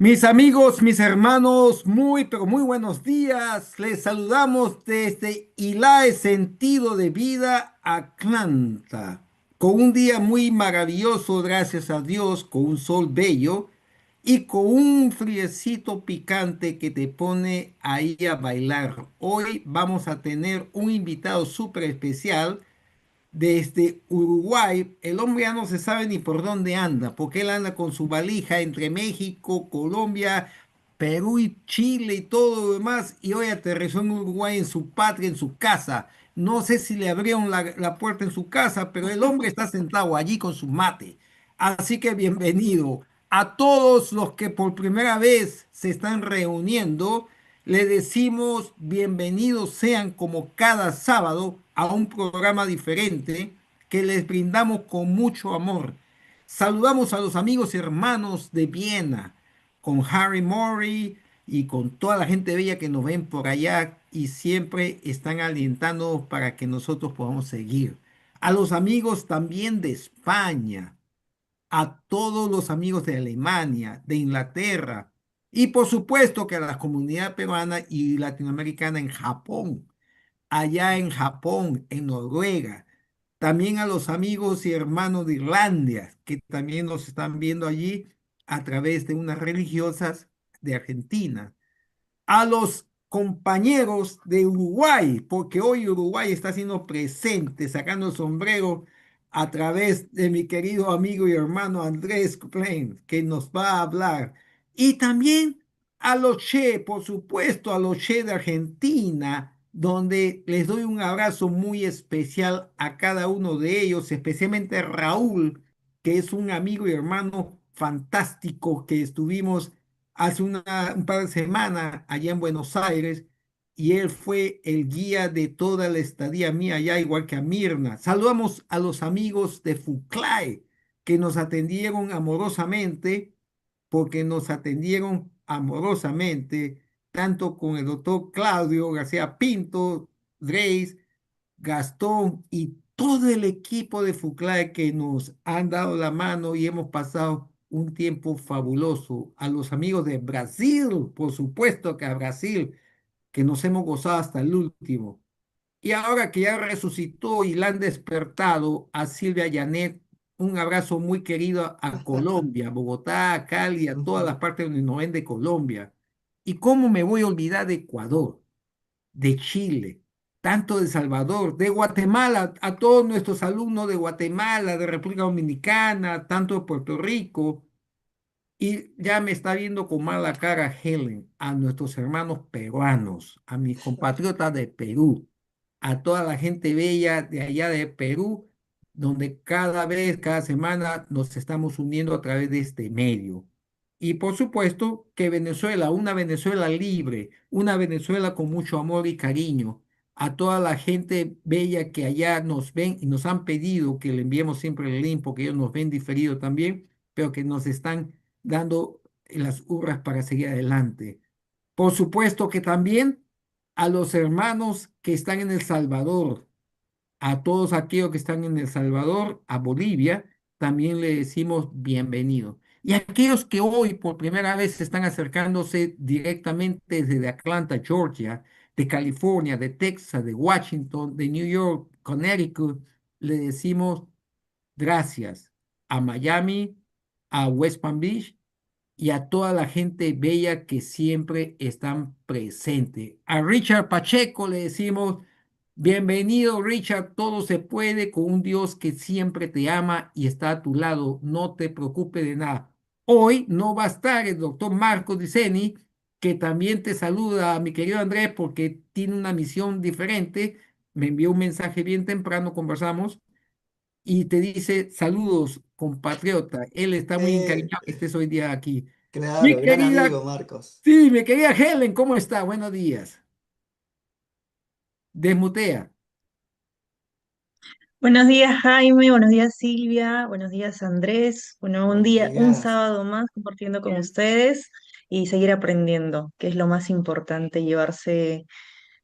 Mis amigos, mis hermanos, muy, pero muy buenos días. Les saludamos desde Ilae Sentido de Vida, Atlanta, con un día muy maravilloso, gracias a Dios, con un sol bello y con un friecito picante que te pone ahí a bailar. Hoy vamos a tener un invitado súper especial desde Uruguay. El hombre ya no se sabe ni por dónde anda, porque él anda con su valija entre México, Colombia, Perú y Chile y todo lo demás, y hoy aterrizó en Uruguay, en su patria, en su casa. No sé si le abrieron la puerta en su casa, pero el hombre está sentado allí con su mate. Así que bienvenido. A todos los que por primera vez se están reuniendo, le decimos bienvenidos sean como cada sábado a un programa diferente que les brindamos con mucho amor. Saludamos a los amigos y hermanos de Viena, con Harry Murray y con toda la gente bella que nos ven por allá y siempre están alentándonos para que nosotros podamos seguir. A los amigos también de España, a todos los amigos de Alemania, de Inglaterra y por supuesto que a la comunidad peruana y latinoamericana en Japón, allá en Japón, en Noruega, también a los amigos y hermanos de Irlanda que también nos están viendo allí a través de unas religiosas de Argentina, a los compañeros de Uruguay, porque hoy Uruguay está siendo presente, sacando el sombrero a través de mi querido amigo y hermano Andrés Klein, que nos va a hablar. Y también a los Che, por supuesto, a los Che de Argentina, donde les doy un abrazo muy especial a cada uno de ellos, especialmente a Raúl, que es un amigo y hermano fantástico que estuvimos hace un par de semanas allá en Buenos Aires y él fue el guía de toda la estadía mía allá, igual que a Mirna. Saludamos a los amigos de Fuclae que nos atendieron amorosamente, porque nos atendieron amorosamente, tanto con el doctor Claudio García Pinto, Reis, Gastón y todo el equipo de Fuclae que nos han dado la mano y hemos pasado un tiempo fabuloso. A los amigos de Brasil, por supuesto que a Brasil, que nos hemos gozado hasta el último. Y ahora que ya resucitó y la han despertado a Silvia Llanet, un abrazo muy querido a Colombia, a Bogotá, a Cali, a todas las partes donde nos ven de Colombia. ¿Y cómo me voy a olvidar de Ecuador, de Chile, tanto de Salvador, de Guatemala, a todos nuestros alumnos de Guatemala, de República Dominicana, tanto de Puerto Rico? Y ya me está viendo con mala cara Helen, a nuestros hermanos peruanos, a mis compatriotas de Perú, a toda la gente bella de allá de Perú, donde cada vez, cada semana nos estamos uniendo a través de este medio. Y por supuesto que Venezuela, una Venezuela libre, una Venezuela con mucho amor y cariño, a toda la gente bella que allá nos ven y nos han pedido que le enviemos siempre el link porque ellos nos ven diferido también, pero que nos están dando las urras para seguir adelante. Por supuesto que también a los hermanos que están en El Salvador, a todos aquellos que están en El Salvador, a Bolivia, también le decimos bienvenido. Y a aquellos que hoy por primera vez están acercándose directamente desde Atlanta, Georgia, de California, de Texas, de Washington, de New York, Connecticut, le decimos gracias a Miami, a West Palm Beach y a toda la gente bella que siempre están presente. A Richard Pacheco le decimos, bienvenido Richard, todo se puede con un Dios que siempre te ama y está a tu lado, no te preocupes de nada. Hoy no va a estar el doctor Marcos Diceni, que también te saluda, mi querido Andrés, porque tiene una misión diferente. Me envió un mensaje bien temprano, conversamos y te dice, saludos, compatriota. Él está muy Eh, encariñado que estés hoy día aquí. Mi claro, gran amigo, querida, Marcos. sí, mi querida Helen, ¿cómo está? Buenos días. Desmutea. Buenos días, Jaime, buenos días, Silvia, buenos días, Andrés. Bueno, un Buenos día, un días. sábado más compartiendo con ustedes y seguir aprendiendo, que es lo más importante, llevarse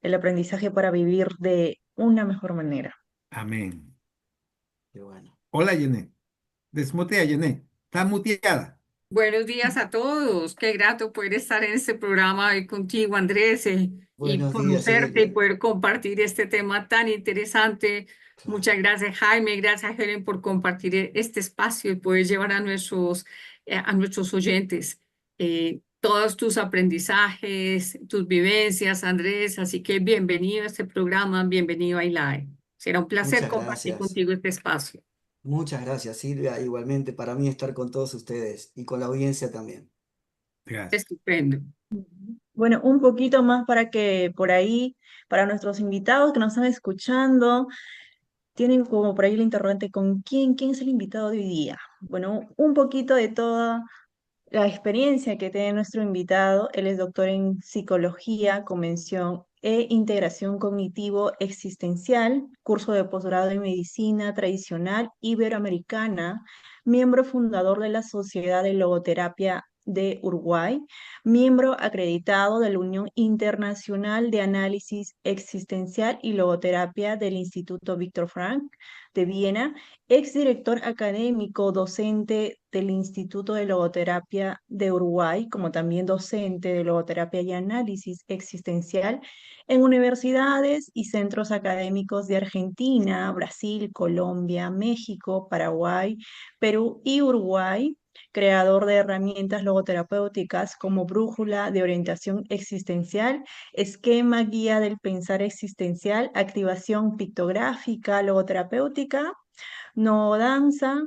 el aprendizaje para vivir de una mejor manera. Amén. Qué bueno. Hola, Yené. Desmutea, Yené. Está muteada. Buenos días a todos. Qué grato poder estar en este programa hoy contigo, Andrés, y Buenos días, conocerte y Emilia. poder compartir este tema tan interesante. Claro, Muchas gracias, Jaime. Gracias, Helen, por compartir este espacio y poder llevar a nuestros oyentes todos tus aprendizajes, tus vivencias, Andrés. Así que bienvenido a este programa, bienvenido a ILAE. Será un placer muchas compartir gracias. contigo este espacio. Muchas gracias, Silvia. Igualmente para mí estar con todos ustedes y con la audiencia también. Gracias. Estupendo. Bueno, un poquito más para que por ahí, para nuestros invitados que nos están escuchando, tienen como por ahí el interrogante, ¿quién es el invitado de hoy día? Bueno, un poquito de toda la experiencia que tiene nuestro invitado. Él es doctor en psicología, convención e integración cognitivo existencial, curso de posgrado en medicina tradicional iberoamericana, miembro fundador de la Sociedad de Logoterapia de Uruguay, miembro acreditado de la Unión Internacional de Análisis Existencial y Logoterapia del Instituto Víctor Frank de Viena, exdirector académico, docente del Instituto de Logoterapia de Uruguay, como también docente de logoterapia y análisis existencial en universidades y centros académicos de Argentina, Brasil, Colombia, México, Paraguay, Perú y Uruguay, creador de herramientas logoterapéuticas como brújula de orientación existencial, esquema guía del pensar existencial, activación pictográfica logoterapéutica, no danza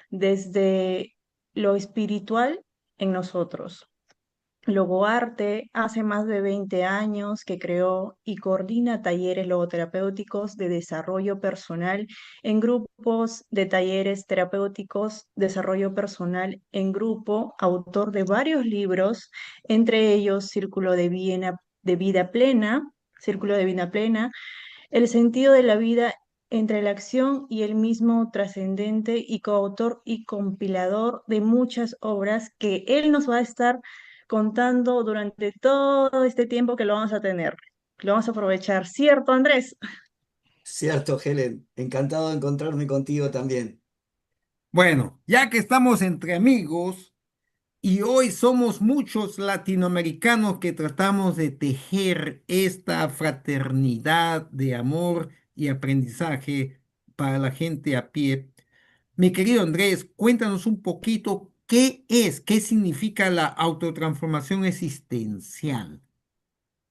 desde lo espiritual en nosotros. Logoarte hace más de 20 años que creó y coordina talleres logoterapéuticos de desarrollo personal en grupos de talleres terapéuticos, desarrollo personal en grupo, autor de varios libros, entre ellos Círculo de Vida Plena, el sentido de la vida entre la acción y el mismo trascendente, y coautor y compilador de muchas obras que él nos va a estar contando durante todo este tiempo que lo vamos a tener. Lo vamos a aprovechar, ¿cierto, Andrés? Cierto, Helen. Encantado de encontrarme contigo también. Bueno, ya que estamos entre amigos y hoy somos muchos latinoamericanos que tratamos de tejer esta fraternidad de amor y aprendizaje para la gente a pie, mi querido Andrés, cuéntanos un poquito qué significa la autotransformación existencial.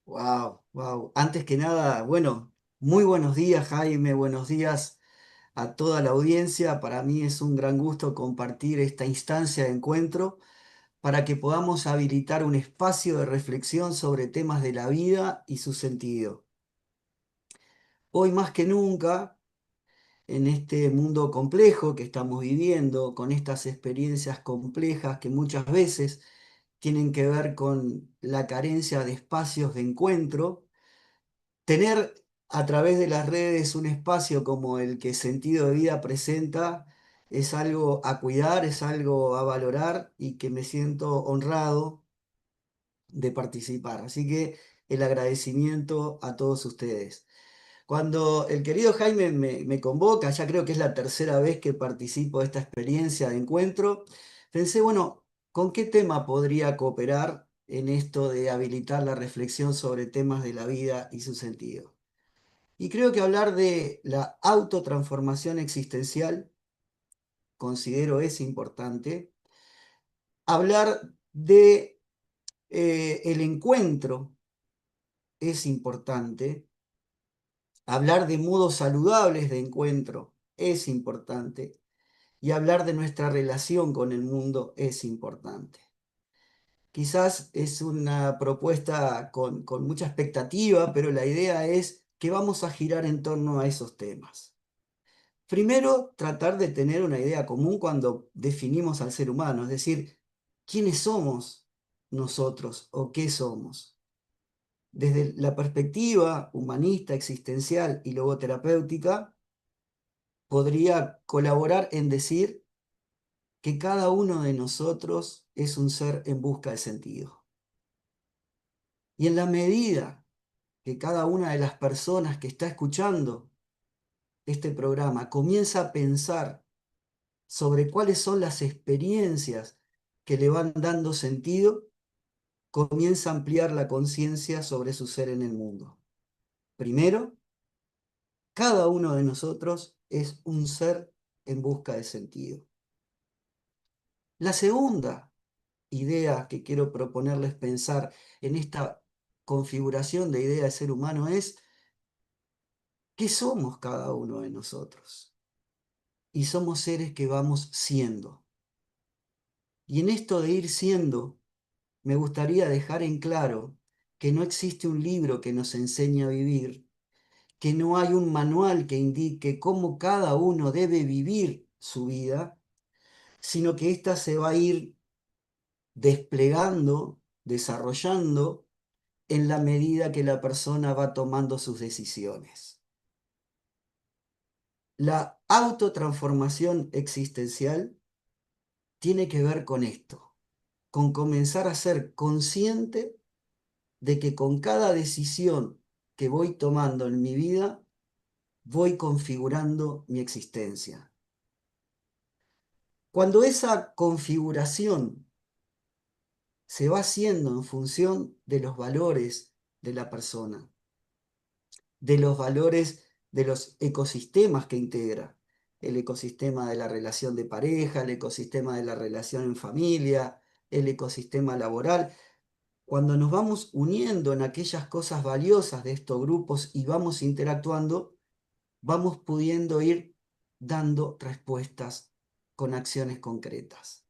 Wow, wow. Antes que nada, bueno, muy buenos días, Jaime. Buenos días a toda la audiencia. Para mí es un gran gusto compartir esta instancia de encuentro para que podamos habilitar un espacio de reflexión sobre temas de la vida y su sentido. Hoy más que nunca, en este mundo complejo que estamos viviendo, con estas experiencias complejas que muchas veces tienen que ver con la carencia de espacios de encuentro, tener a través de las redes un espacio como el que Sentido de Vida presenta es algo a cuidar, es algo a valorar y que me siento honrado de participar. Así que el agradecimiento a todos ustedes. Cuando el querido Jaime me convoca, ya creo que es la tercera vez que participo de esta experiencia de encuentro, pensé, bueno, ¿con qué tema podría cooperar en esto de habilitar la reflexión sobre temas de la vida y su sentido? Y creo que hablar de la autotransformación existencial, considero es importante. Hablar de el encuentro es importante. Hablar de modos saludables de encuentro es importante y hablar de nuestra relación con el mundo es importante. Quizás es una propuesta con mucha expectativa, pero la idea es que vamos a girar en torno a esos temas. Primero, tratar de tener una idea común cuando definimos al ser humano, es decir, ¿quiénes somos nosotros o qué somos? Desde la perspectiva humanista, existencial y logoterapéutica, podría colaborar en decir que cada uno de nosotros es un ser en busca de sentido. Y en la medida que cada una de las personas que está escuchando este programa comienza a pensar sobre cuáles son las experiencias que le van dando sentido, comienza a ampliar la conciencia sobre su ser en el mundo. Primero, cada uno de nosotros es un ser en busca de sentido. La segunda idea que quiero proponerles pensar en esta configuración de idea de ser humano es ¿qué somos cada uno de nosotros? Y somos seres que vamos siendo. Y en esto de ir siendo, me gustaría dejar en claro que no existe un libro que nos enseñe a vivir, que no hay un manual que indique cómo cada uno debe vivir su vida, sino que ésta se va a ir desplegando, desarrollando en la medida que la persona va tomando sus decisiones. La autotransformación existencial tiene que ver con esto, con comenzar a ser consciente de que con cada decisión que voy tomando en mi vida, voy configurando mi existencia. Cuando esa configuración se va haciendo en función de los valores de la persona, de los valores de los ecosistemas que integra, el ecosistema de la relación de pareja, el ecosistema de la relación en familia, el ecosistema laboral. Cuando nos vamos uniendo en aquellas cosas valiosas de estos grupos y vamos interactuando, vamos pudiendo ir dando respuestas con acciones concretas.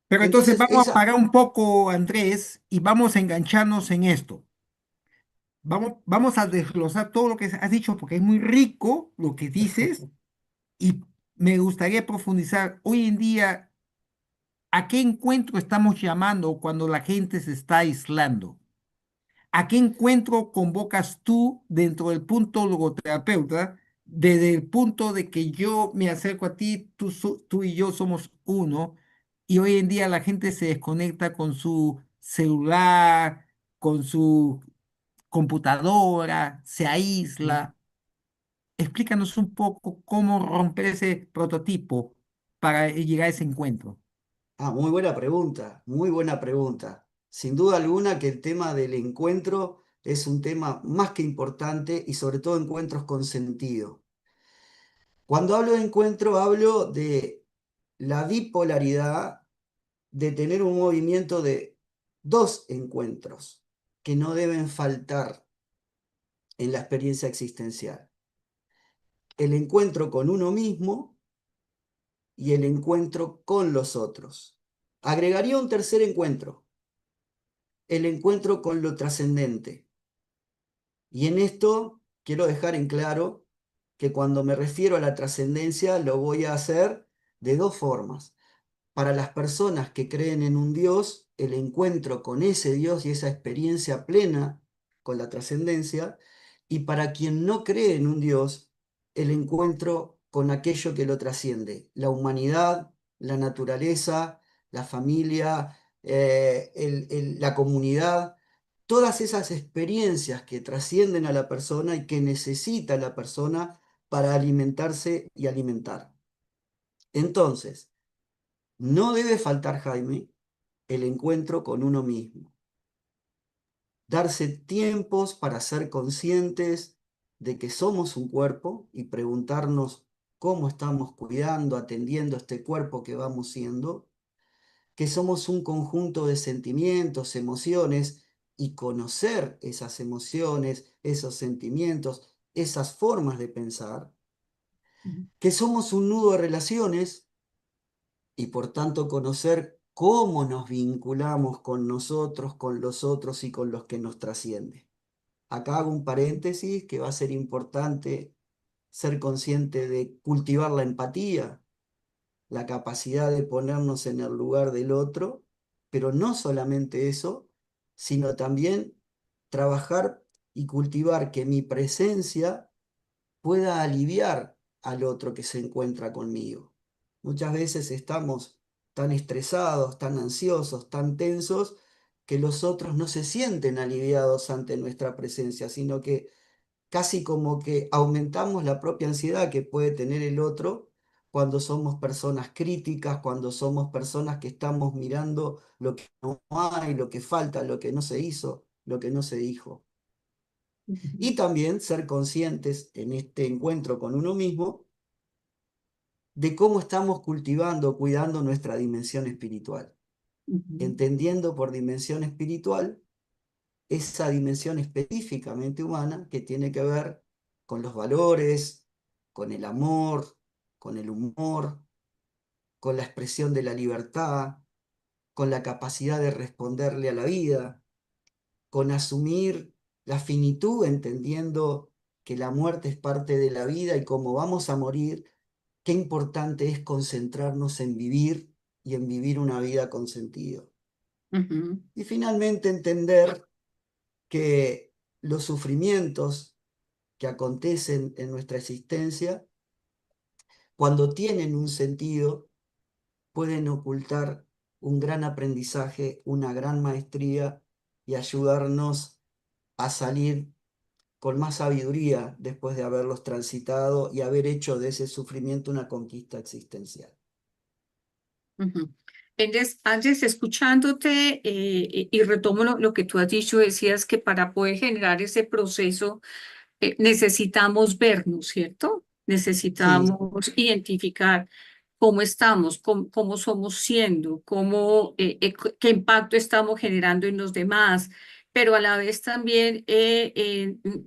Pero entonces Entonces, vamos a parar un poco, Andrés, y vamos a engancharnos en esto. Vamos a desglosar todo lo que has dicho porque es muy rico lo que dices y me gustaría profundizar hoy en día a qué encuentro estamos llamando cuando la gente se está aislando. ¿A qué encuentro convocas tú dentro del punto logoterapeuta, desde el punto de que yo me acerco a ti, tú y yo somos uno, y hoy en día la gente se desconecta con su celular, con su computadora, se aísla? Explícanos un poco cómo romper ese prototipo para llegar a ese encuentro. muy buena pregunta, muy buena pregunta. Sin duda alguna que el tema del encuentro es un tema más que importante y sobre todo encuentros con sentido. Cuando hablo de encuentro, hablo de la bipolaridad de tener un movimiento de dos encuentros que no deben faltar en la experiencia existencial. El encuentro con uno mismo y el encuentro con los otros. Agregaría un tercer encuentro, el encuentro con lo trascendente. Y en esto quiero dejar en claro que cuando me refiero a la trascendencia lo voy a hacer de dos formas. Para las personas que creen en un Dios, el encuentro con ese Dios y esa experiencia plena con la trascendencia, y para quien no cree en un Dios, el encuentro con aquello que lo trasciende, la humanidad, la naturaleza, la familia, la comunidad, todas esas experiencias que trascienden a la persona y que necesita la persona para alimentarse y alimentar. Entonces, no debe faltar, Jaime, el encuentro con uno mismo. Darse tiempos para ser conscientes de que somos un cuerpo y preguntarnos cómo estamos cuidando, atendiendo este cuerpo que vamos siendo, que somos un conjunto de sentimientos, emociones, y conocer esas emociones, esos sentimientos, esas formas de pensar, que somos un nudo de relaciones y por tanto conocer cómo nos vinculamos con nosotros, con los otros y con los que nos trascienden. Acá hago un paréntesis que va a ser importante ser consciente de cultivar la empatía, la capacidad de ponernos en el lugar del otro, pero no solamente eso, sino también trabajar y cultivar que mi presencia pueda aliviar al otro que se encuentra conmigo. Muchas veces estamos tan estresados, tan ansiosos, tan tensos, que los otros no se sienten aliviados ante nuestra presencia, sino que casi como que aumentamos la propia ansiedad que puede tener el otro cuando somos personas críticas, cuando somos personas que estamos mirando lo que no hay, lo que falta, lo que no se hizo, lo que no se dijo. Ujú, Y también ser conscientes en este encuentro con uno mismo de cómo estamos cultivando, cuidando nuestra dimensión espiritual, ujú, entendiendo por dimensión espiritual esa dimensión específicamente humana que tiene que ver con los valores, con el amor, con el humor, con la expresión de la libertad, con la capacidad de responderle a la vida, con asumir la finitud, entendiendo que la muerte es parte de la vida y como vamos a morir, qué importante es concentrarnos en vivir y en vivir una vida con sentido. ujú, Y finalmente entender que los sufrimientos que acontecen en nuestra existencia, cuando tienen un sentido, pueden ocultar un gran aprendizaje, una gran maestría y ayudarnos a salir con más sabiduría después de haberlos transitado y haber hecho de ese sufrimiento una conquista existencial. ujú. Andrés, escuchándote y retomo lo que tú has dicho, decías que para poder generar ese proceso necesitamos vernos, ¿cierto? Sí, Necesitamos identificar cómo estamos, cómo somos siendo, qué impacto estamos generando en los demás, pero a la vez también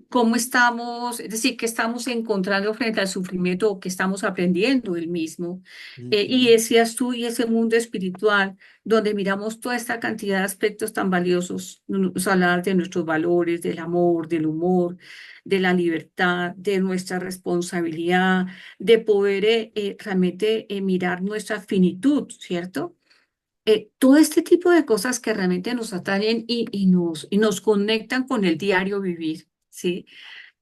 cómo estamos, es decir, qué estamos encontrando frente al sufrimiento o qué estamos aprendiendo del mismo. Y ujú, decías tú, y ese mundo espiritual, donde miramos toda esta cantidad de aspectos tan valiosos, hablar de nuestros valores, del amor, del humor, de la libertad, de nuestra responsabilidad, de poder realmente mirar nuestra finitud, ¿cierto? Todo este tipo de cosas que realmente nos atañen y nos conectan con el diario vivir, ¿sí?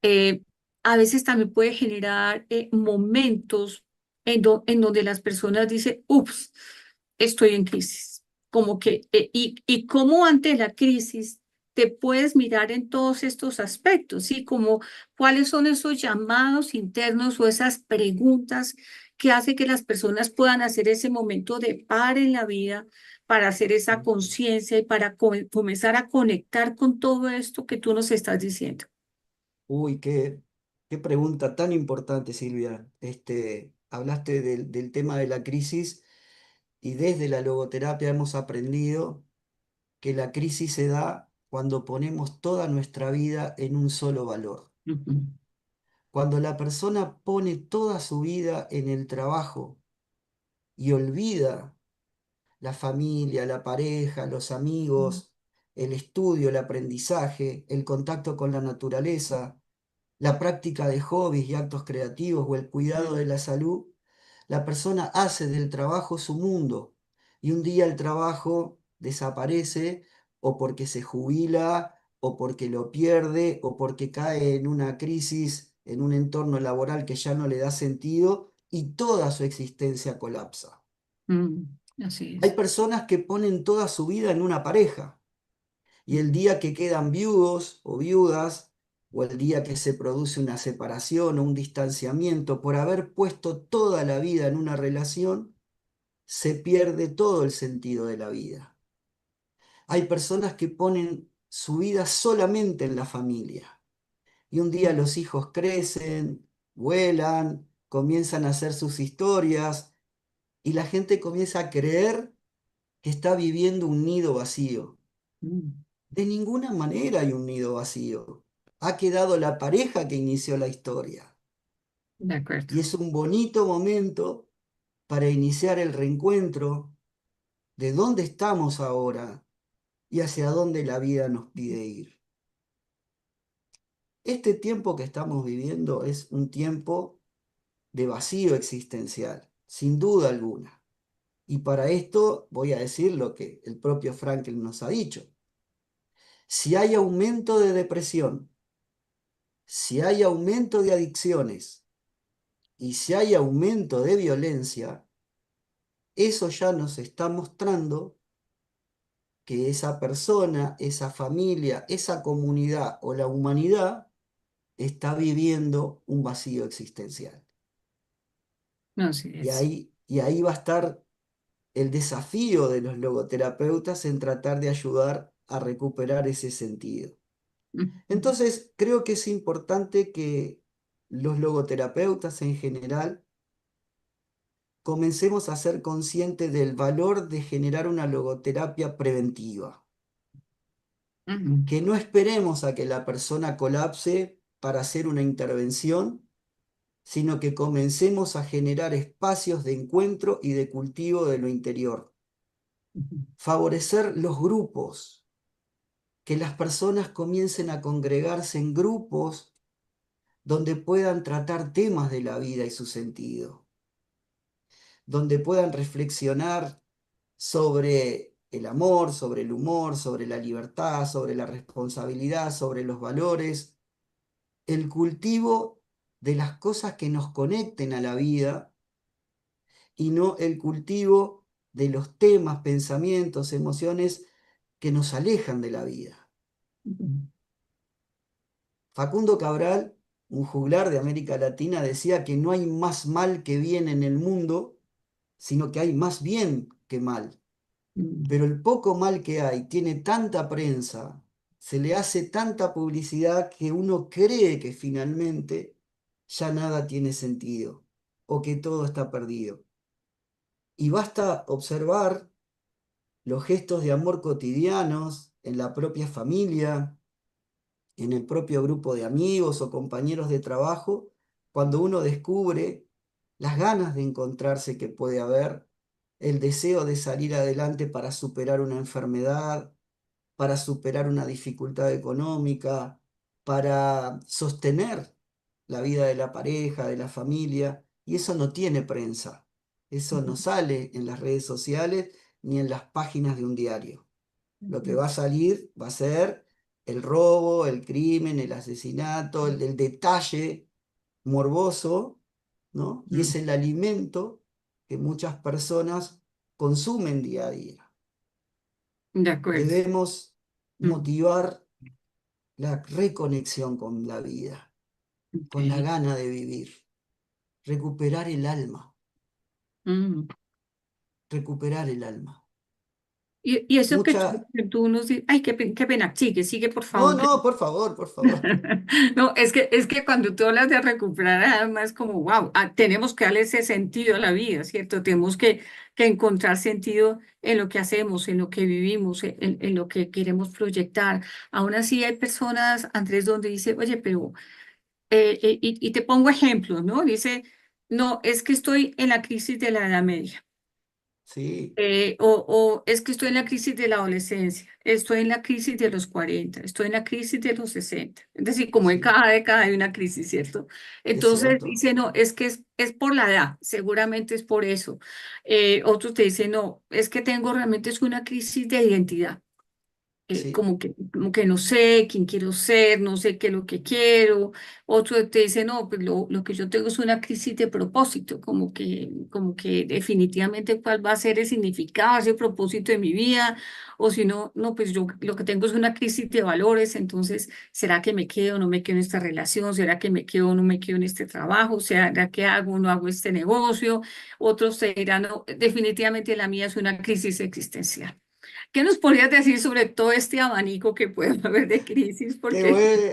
Eh, a veces también puede generar momentos en donde las personas dicen, ups, estoy en crisis. Como que, y cómo ante la crisis te puedes mirar en todos estos aspectos, ¿sí? Como cuáles son esos llamados internos o esas preguntas que hace que las personas puedan hacer ese momento de par en la vida para hacer esa ujú. conciencia y para comenzar a conectar con todo esto que tú nos estás diciendo. Uy, qué pregunta tan importante, Silvia. Hablaste del tema de la crisis y desde la logoterapia hemos aprendido que la crisis se da cuando ponemos toda nuestra vida en un solo valor. Ujú, Cuando la persona pone toda su vida en el trabajo y olvida la familia, la pareja, los amigos, el estudio, el aprendizaje, el contacto con la naturaleza, la práctica de hobbies y actos creativos o el cuidado de la salud, la persona hace del trabajo su mundo y un día el trabajo desaparece o porque se jubila o porque lo pierde o porque cae en una crisis, en un entorno laboral que ya no le da sentido y toda su existencia colapsa. así Hay es. personas que ponen toda su vida en una pareja y el día que quedan viudos o viudas, o el día que se produce una separación o un distanciamiento por haber puesto toda la vida en una relación, se pierde todo el sentido de la vida. Hay personas que ponen su vida solamente en la familia y un día los hijos crecen, vuelan, comienzan a hacer sus historias y la gente comienza a creer que está viviendo un nido vacío. Mm, De ninguna manera hay un nido vacío. Ha quedado la pareja que inició la historia. de acuerdo. Y es un bonito momento para iniciar el reencuentro de dónde estamos ahora y hacia dónde la vida nos pide ir. Este tiempo que estamos viviendo es un tiempo de vacío existencial, sin duda alguna. Y para esto voy a decir lo que el propio Franklin nos ha dicho. Si hay aumento de depresión, si hay aumento de adicciones, y si hay aumento de violencia, eso ya nos está mostrando que esa persona, esa familia, esa comunidad o la humanidad está viviendo un vacío existencial. No, sí es. Y ahí va a estar el desafío de los logoterapeutas en tratar de ayudar a recuperar ese sentido. Ujú, Entonces, creo que es importante que los logoterapeutas en general comencemos a ser conscientes del valor de generar una logoterapia preventiva, ujú, que no esperemos a que la persona colapse para hacer una intervención, sino que comencemos a generar espacios de encuentro y de cultivo de lo interior. ujú, Favorecer los grupos, que las personas comiencen a congregarse en grupos donde puedan tratar temas de la vida y su sentido, donde puedan reflexionar sobre el amor, sobre el humor, sobre la libertad, sobre la responsabilidad, sobre los valores, el cultivo de las cosas que nos conecten a la vida y no el cultivo de los temas, pensamientos, emociones que nos alejan de la vida. ujú, Facundo Cabral, un juglar de América Latina, decía que no hay más mal que bien en el mundo, sino que hay más bien que mal. ujú, Pero el poco mal que hay tiene tanta prensa, se le hace tanta publicidad que uno cree que finalmente ya nada tiene sentido o que todo está perdido. Y basta observar los gestos de amor cotidianos en la propia familia, en el propio grupo de amigos o compañeros de trabajo, cuando uno descubre las ganas de encontrarse que puede haber, el deseo de salir adelante para superar una enfermedad, para superar una dificultad económica, para sostener la vida de la pareja, de la familia, y eso no tiene prensa, eso no sale en las redes sociales ni en las páginas de un diario. Lo que ujú, va a salir va a ser el robo, el crimen, el asesinato, el detalle morboso, ¿no? Y ujú. es el alimento que muchas personas consumen día a día. De acuerdo. Debemos Ujú, motivar la reconexión con la vida, con la ok. gana de vivir, recuperar el alma, Ujú. recuperar el alma. Y eso Mucha... que tú nos dices, ay, qué pena, sigue, sigue, por No, favor. no, por favor, por favor. No, es que cuando tú hablas de recuperar alma es como, wow, tenemos que darle ese sentido a la vida, ¿cierto? Tenemos que encontrar sentido en lo que hacemos, en lo que vivimos, en lo que queremos proyectar. Aún así hay personas, Andrés, donde dice, oye, pero, y te pongo ejemplos, ¿no? Dice, no, es que estoy en la crisis de la Edad Media. Sí, O es que estoy en la crisis de la adolescencia, estoy en la crisis de los 40, estoy en la crisis de los 60. Es decir, como en sí, cada década hay una crisis, ¿cierto? es Entonces cierto. dice, no, es que es por la edad, seguramente es por eso. Otros te dicen, no, es que tengo realmente es una crisis de identidad, Sí, como que no sé quién quiero ser, no sé qué es lo que quiero. Otro te dice, no, pues lo que yo tengo es una crisis de propósito, como que definitivamente cuál va a ser el significado, ese propósito de mi vida, o si no, no, pues yo lo que tengo es una crisis de valores, entonces, ¿será que me quedo o no me quedo en esta relación? ¿Será que me quedo o no me quedo en este trabajo? ¿Será que hago o no hago este negocio? Otros te dirán, no, definitivamente la mía es una crisis existencial. ¿Qué nos podrías decir sobre todo este abanico que puede haber de crisis? qué Porque bueno.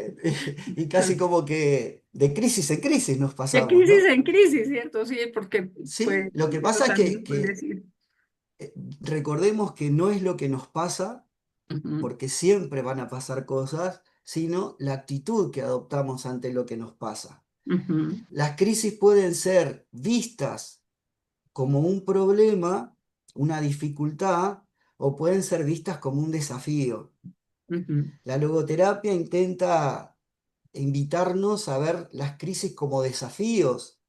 Y casi como que de crisis en crisis nos de pasamos, crisis ¿no? en crisis, ¿cierto? Sí, porque Sí, pues lo que eso pasa es también nos puede que decir. recordemos que no es lo que nos pasa, Ujú, porque siempre van a pasar cosas, sino la actitud que adoptamos ante lo que nos pasa. ujú, Las crisis pueden ser vistas como un problema, una dificultad, o pueden ser vistas como un desafío. ujú, La logoterapia intenta invitarnos a ver las crisis como desafíos.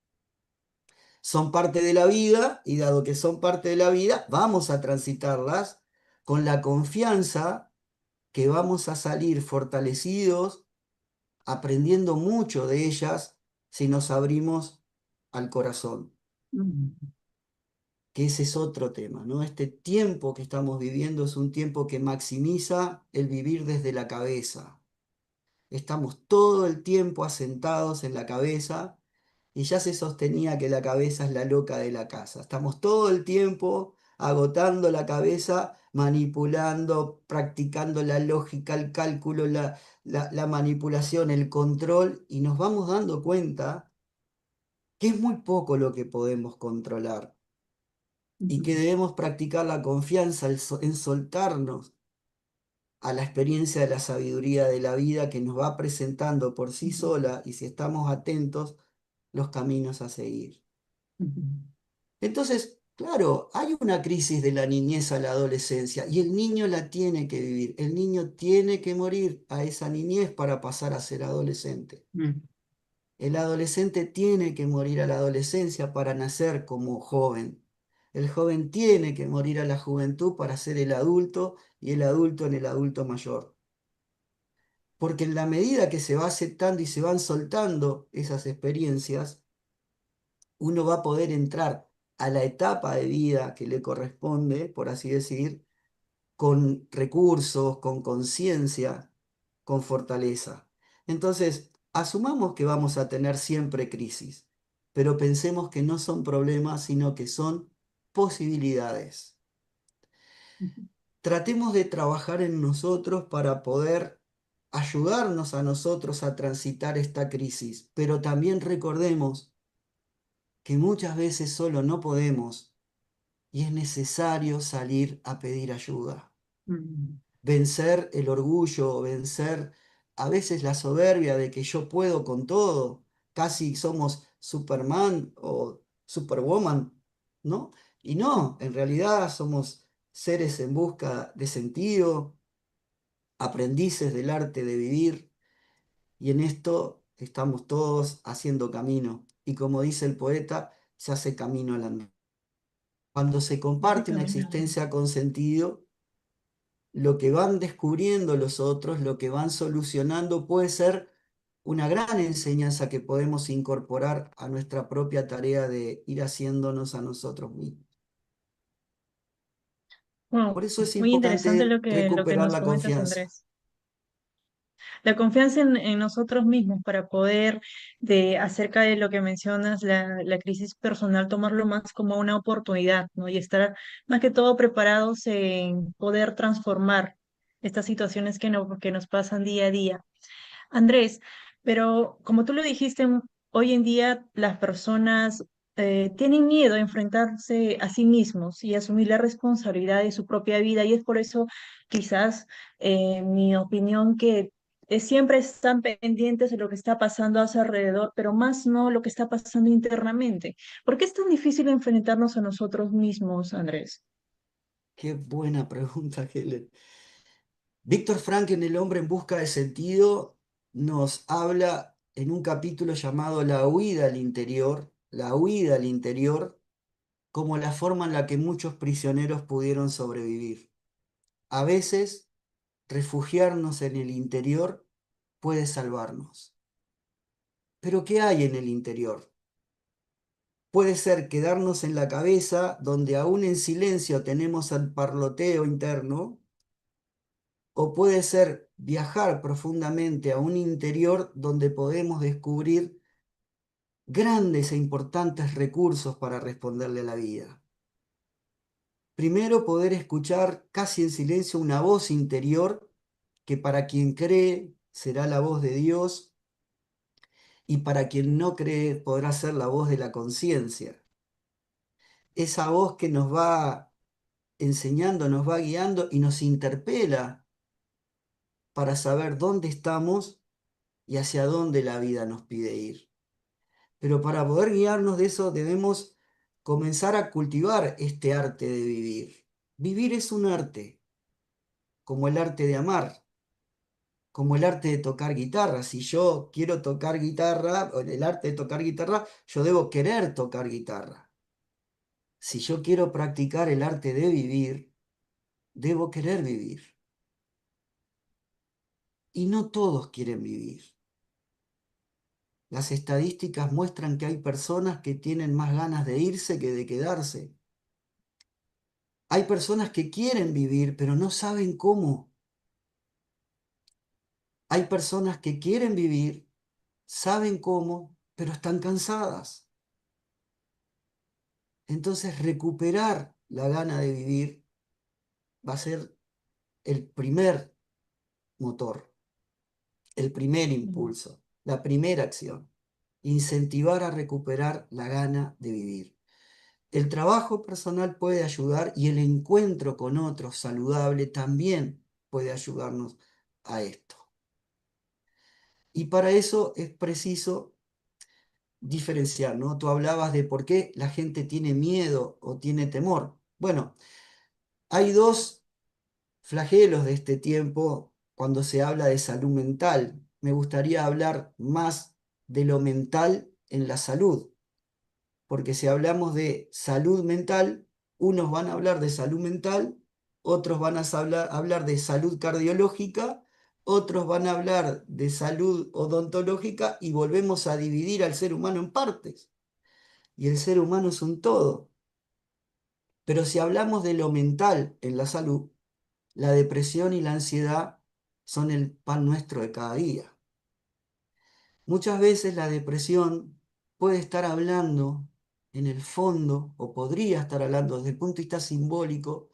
Son parte de la vida y dado que son parte de la vida, vamos a transitarlas con la confianza que vamos a salir fortalecidos, aprendiendo mucho de ellas si nos abrimos al corazón, ujú, que ese es otro tema, ¿no? Este tiempo que estamos viviendo es un tiempo que maximiza el vivir desde la cabeza. Estamos todo el tiempo asentados en la cabeza y ya se sostenía que la cabeza es la loca de la casa. Estamos todo el tiempo agotando la cabeza, manipulando, practicando la lógica, el cálculo, la manipulación, el control, y nos vamos dando cuenta que es muy poco lo que podemos controlar y que debemos practicar la confianza en soltarnos a la experiencia de la sabiduría de la vida que nos va presentando por sí sola y si estamos atentos, los caminos a seguir. Entonces, claro, hay una crisis de la niñez a la adolescencia y el niño la tiene que vivir. El niño tiene que morir a esa niñez para pasar a ser adolescente. El adolescente tiene que morir a la adolescencia para nacer como joven. El joven tiene que morir a la juventud para ser el adulto y el adulto en el adulto mayor. Porque en la medida que se va aceptando y se van soltando esas experiencias, uno va a poder entrar a la etapa de vida que le corresponde, por así decir, con recursos, con conciencia, con fortaleza. Entonces, asumamos que vamos a tener siempre crisis, pero pensemos que no son problemas, sino que son posibilidades. Tratemos de trabajar en nosotros para poder ayudarnos a nosotros a transitar esta crisis, pero también recordemos que muchas veces solo no podemos y es necesario salir a pedir ayuda. Vencer el orgullo, vencer a veces la soberbia de que yo puedo con todo, casi somos Superman o Superwoman, ¿no? Y no, en realidad somos seres en busca de sentido, aprendices del arte de vivir, y en esto estamos todos haciendo camino. Y como dice el poeta, se hace camino al andar. Cuando se Ese comparte una camino. existencia con sentido, lo que van descubriendo los otros, lo que van solucionando, puede ser una gran enseñanza que podemos incorporar a nuestra propia tarea de ir haciéndonos a nosotros mismos. Wow, Por eso es muy interesante importante lo que recuperar nos la comentas, confianza. Andrés. La confianza en nosotros mismos para poder, acerca de lo que mencionas, la crisis personal, tomarlo más como una oportunidad, ¿no? Y estar más que todo preparados en poder transformar estas situaciones que nos pasan día a día. Andrés, pero como tú lo dijiste, hoy en día las personas tienen miedo a enfrentarse a sí mismos y asumir la responsabilidad de su propia vida y es por eso quizás mi opinión que siempre están pendientes de lo que está pasando a su alrededor, pero más no lo que está pasando internamente. ¿Por qué es tan difícil enfrentarnos a nosotros mismos, Andrés? Qué buena pregunta, Helen. Víctor Frank en El hombre en busca de sentido nos habla en un capítulo llamado La huida al interior, la huida al interior como la forma en la que muchos prisioneros pudieron sobrevivir. A veces, refugiarnos en el interior puede salvarnos. Pero ¿qué hay en el interior? Puede ser quedarnos en la cabeza, donde aún en silencio tenemos el parloteo interno, o puede ser viajar profundamente a un interior donde podemos descubrir grandes e importantes recursos para responderle a la vida. Primero, poder escuchar casi en silencio una voz interior que para quien cree será la voz de Dios y para quien no cree podrá ser la voz de la conciencia. Esa voz que nos va enseñando, nos va guiando y nos interpela para saber dónde estamos y hacia dónde la vida nos pide ir. Pero para poder guiarnos de eso debemos comenzar a cultivar este arte de vivir. Vivir es un arte, como el arte de amar, como el arte de tocar guitarra. Si yo quiero tocar guitarra, o el arte de tocar guitarra, yo debo querer tocar guitarra. Si yo quiero practicar el arte de vivir, debo querer vivir. Y no todos quieren vivir. Las estadísticas muestran que hay personas que tienen más ganas de irse que de quedarse. Hay personas que quieren vivir, pero no saben cómo. Hay personas que quieren vivir, saben cómo, pero están cansadas. Entonces recuperar la gana de vivir va a ser el primer motor, el primer Mm. impulso, la primera acción. Incentivar a recuperar la gana de vivir. El trabajo personal puede ayudar y el encuentro con otros saludable también puede ayudarnos a esto. Y para eso es preciso diferenciar, ¿no? Tú hablabas de por qué la gente tiene miedo o tiene temor. Bueno, hay dos flagelos de este tiempo cuando se habla de salud mental. Me gustaría hablar más de lo mental en la salud, porque si hablamos de salud mental, unos van a hablar de salud mental, otros van a hablar de salud cardiológica, otros van a hablar de salud odontológica y volvemos a dividir al ser humano en partes. Y el ser humano es un todo. Pero si hablamos de lo mental en la salud, la depresión y la ansiedad son el pan nuestro de cada día. Muchas veces la depresión puede estar hablando en el fondo, o podría estar hablando desde el punto de vista simbólico,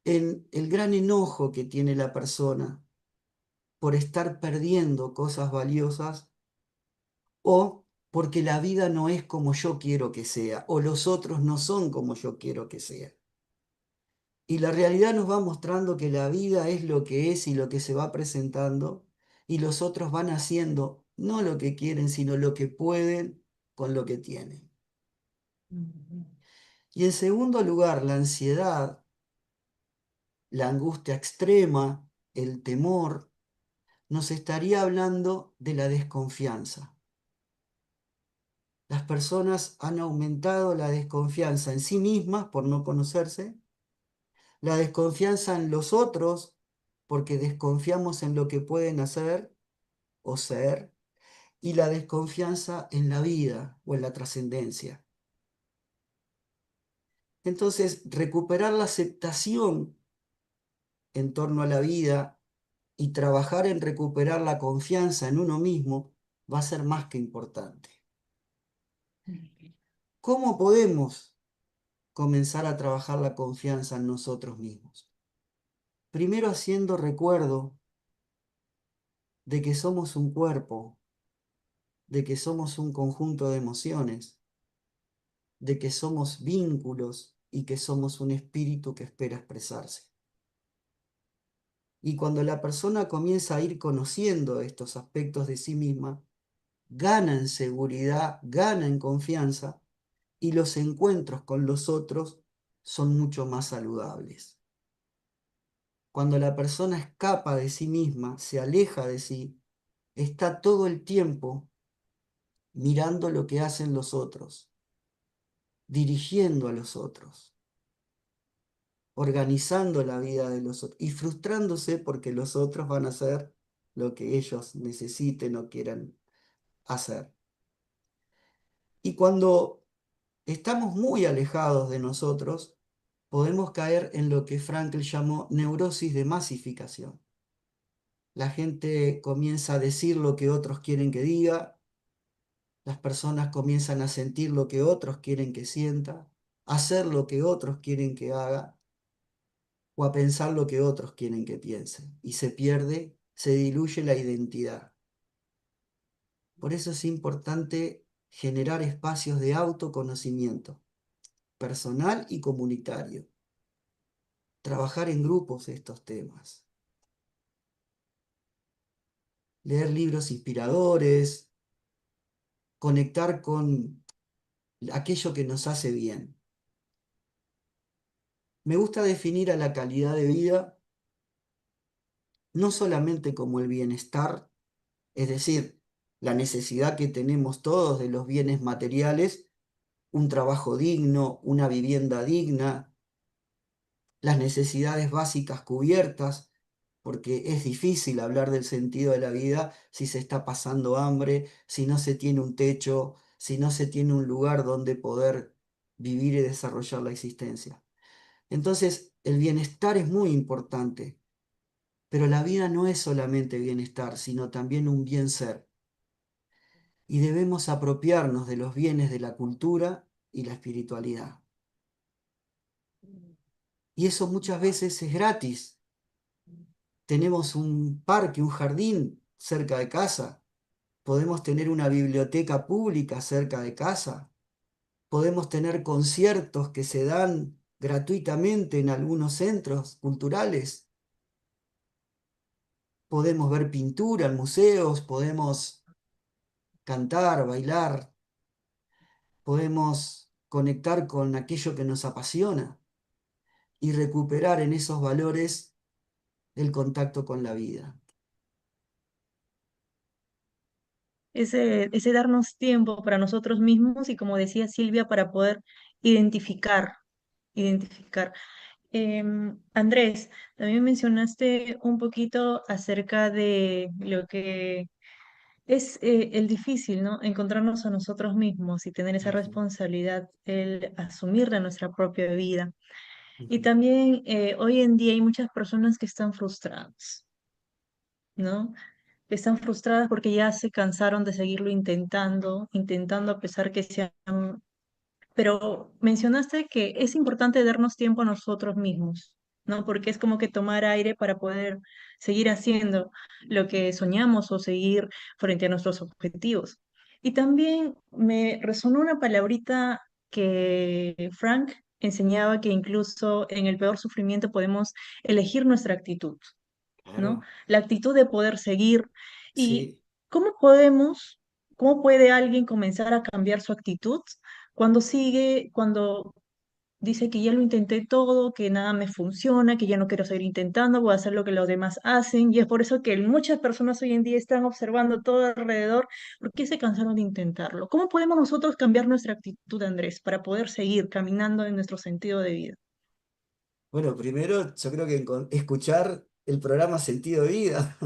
en el gran enojo que tiene la persona por estar perdiendo cosas valiosas o porque la vida no es como yo quiero que sea, o los otros no son como yo quiero que sea. Y la realidad nos va mostrando que la vida es lo que es y lo que se va presentando, y los otros van haciendo no lo que quieren, sino lo que pueden con lo que tienen. Ujú. Y en segundo lugar, la ansiedad, la angustia extrema, el temor, nos estaría hablando de la desconfianza. Las personas han aumentado la desconfianza en sí mismas por no conocerse, la desconfianza en los otros porque desconfiamos en lo que pueden hacer o ser, y la desconfianza en la vida o en la trascendencia. Entonces, recuperar la aceptación en torno a la vida y trabajar en recuperar la confianza en uno mismo va a ser más que importante. ¿Cómo podemos comenzar a trabajar la confianza en nosotros mismos? Primero haciendo recuerdo de que somos un cuerpo, de que somos un conjunto de emociones, de que somos vínculos y que somos un espíritu que espera expresarse. Y cuando la persona comienza a ir conociendo estos aspectos de sí misma, gana en seguridad, gana en confianza y los encuentros con los otros son mucho más saludables. Cuando la persona escapa de sí misma, se aleja de sí, está todo el tiempo mirando lo que hacen los otros, dirigiendo a los otros, organizando la vida de los otros y frustrándose porque los otros van a hacer lo que ellos necesiten o quieran hacer. Y cuando estamos muy alejados de nosotros, podemos caer en lo que Frankl llamó neurosis de masificación. La gente comienza a decir lo que otros quieren que diga, las personas comienzan a sentir lo que otros quieren que sienta, a hacer lo que otros quieren que haga, o a pensar lo que otros quieren que piense, y se pierde, se diluye la identidad. Por eso es importante generar espacios de autoconocimiento, personal y comunitario, trabajar en grupos estos temas, leer libros inspiradores, conectar con aquello que nos hace bien. Me gusta definir a la calidad de vida no solamente como el bienestar, es decir, la necesidad que tenemos todos de los bienes materiales, un trabajo digno, una vivienda digna, las necesidades básicas cubiertas, porque es difícil hablar del sentido de la vida si se está pasando hambre, si no se tiene un techo, si no se tiene un lugar donde poder vivir y desarrollar la existencia. Entonces, el bienestar es muy importante, pero la vida no es solamente bienestar, sino también un bien ser. y debemos apropiarnos de los bienes de la cultura y la espiritualidad. Y eso muchas veces es gratis. Tenemos un parque, un jardín cerca de casa. Podemos tener una biblioteca pública cerca de casa. Podemos tener conciertos que se dan gratuitamente en algunos centros culturales. Podemos ver pintura en museos, podemos cantar, bailar, podemos conectar con aquello que nos apasiona y recuperar en esos valores el contacto con la vida. Ese darnos tiempo para nosotros mismos y como decía Silvia, para poder identificar, identificar. Andrés, también mencionaste un poquito acerca de lo que es el difícil, ¿no? Encontrarnos a nosotros mismos y tener esa Ujú, responsabilidad, el asumir de nuestra propia vida. Y ujú. también hoy en día hay muchas personas que están frustradas, ¿no? Están frustradas porque ya se cansaron de seguirlo intentando, intentando a pesar que sean... Pero mencionaste que es importante darnos tiempo a nosotros mismos, ¿no? Porque es como que tomar aire para poder seguir haciendo lo que soñamos o seguir frente a nuestros objetivos. Y también me resonó una palabrita que Frank enseñaba que incluso en el peor sufrimiento podemos elegir nuestra actitud, ¿no? Claro, La actitud de poder seguir. ¿Y sí. cómo podemos, cómo puede alguien comenzar a cambiar su actitud cuando sigue, cuando dice que ya lo intenté todo, que nada me funciona, que ya no quiero seguir intentando, voy a hacer lo que los demás hacen? Y es por eso que muchas personas hoy en día están observando todo alrededor, porque se cansaron de intentarlo. ¿Cómo podemos nosotros cambiar nuestra actitud, Andrés, para poder seguir caminando en nuestro sentido de vida? Bueno, primero yo creo que escuchar el programa Sentido de Vida.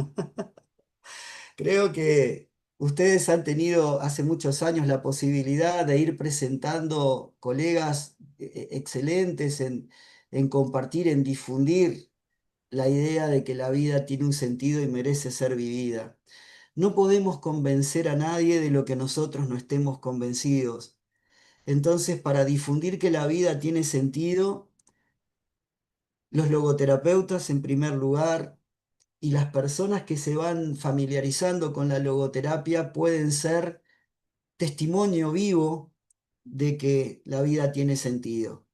Creo que ustedes han tenido hace muchos años la posibilidad de ir presentando colegas excelentes en compartir, en difundir la idea de que la vida tiene un sentido y merece ser vivida. No podemos convencer a nadie de lo que nosotros no estemos convencidos. Entonces, para difundir que la vida tiene sentido, los logoterapeutas en primer lugar y las personas que se van familiarizando con la logoterapia pueden ser testimonio vivo de que la vida tiene sentido.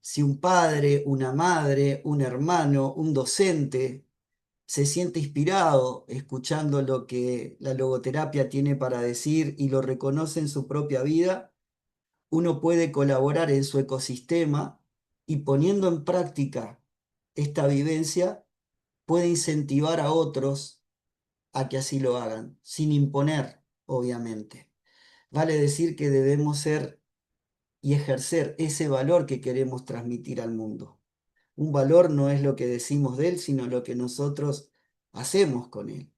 Si un padre, una madre, un hermano, un docente se siente inspirado escuchando lo que la logoterapia tiene para decir y lo reconoce en su propia vida, uno puede colaborar en su ecosistema y poniendo en práctica esta vivencia puede incentivar a otros a que así lo hagan, sin imponer, obviamente. Vale decir que debemos ser y ejercer ese valor que queremos transmitir al mundo. Un valor no es lo que decimos de él, sino lo que nosotros hacemos con él.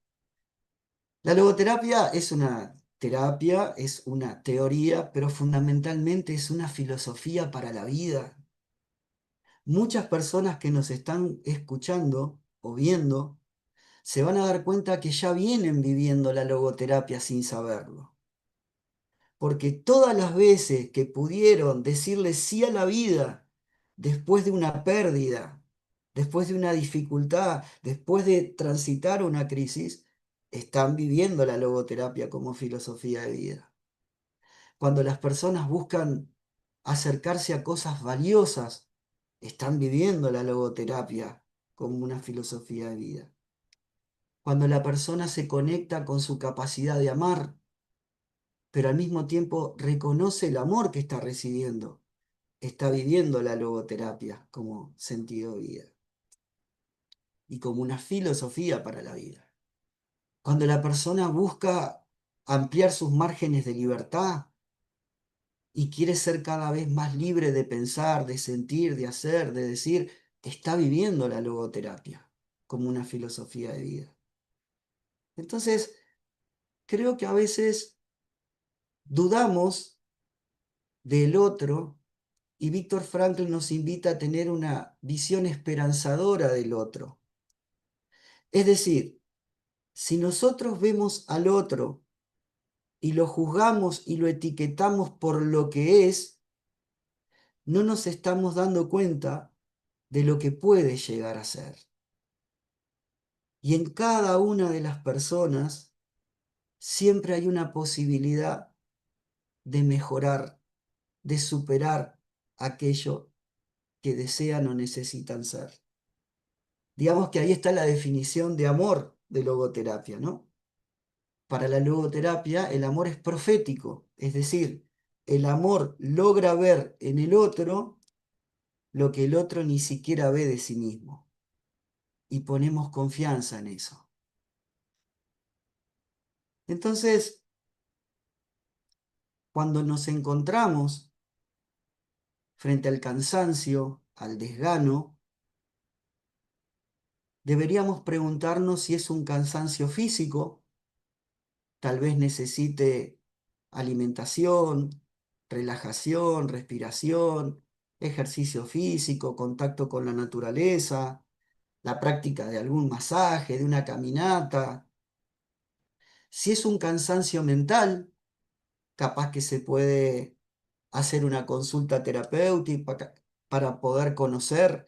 La logoterapia es una terapia, es una teoría, pero fundamentalmente es una filosofía para la vida. Muchas personas que nos están escuchando o viendo se van a dar cuenta que ya vienen viviendo la logoterapia sin saberlo. Porque todas las veces que pudieron decirle sí a la vida después de una pérdida, después de una dificultad, después de transitar una crisis, están viviendo la logoterapia como filosofía de vida. Cuando las personas buscan acercarse a cosas valiosas, están viviendo la logoterapia como una filosofía de vida. Cuando la persona se conecta con su capacidad de amar, pero al mismo tiempo reconoce el amor que está recibiendo, está viviendo la logoterapia como sentido de vida y como una filosofía para la vida. Cuando la persona busca ampliar sus márgenes de libertad y quiere ser cada vez más libre de pensar, de sentir, de hacer, de decir, está viviendo la logoterapia como una filosofía de vida. Entonces, creo que a veces dudamos del otro y Víctor Frankl nos invita a tener una visión esperanzadora del otro. Es decir, si nosotros vemos al otro y lo juzgamos y lo etiquetamos por lo que es, no nos estamos dando cuenta de lo que puede llegar a ser. Y en cada una de las personas siempre hay una posibilidad de mejorar, de superar aquello que desean o necesitan ser. Digamos que ahí está la definición de amor de logoterapia, ¿no? Para la logoterapia, el amor es profético, es decir, el amor logra ver en el otro lo que el otro ni siquiera ve de sí mismo. Y ponemos confianza en eso. Entonces, cuando nos encontramos frente al cansancio, al desgano, deberíamos preguntarnos si es un cansancio físico, tal vez necesite alimentación, relajación, respiración, ejercicio físico, contacto con la naturaleza, la práctica de algún masaje, de una caminata. Si es un cansancio mental, capaz que se puede hacer una consulta terapéutica para poder conocer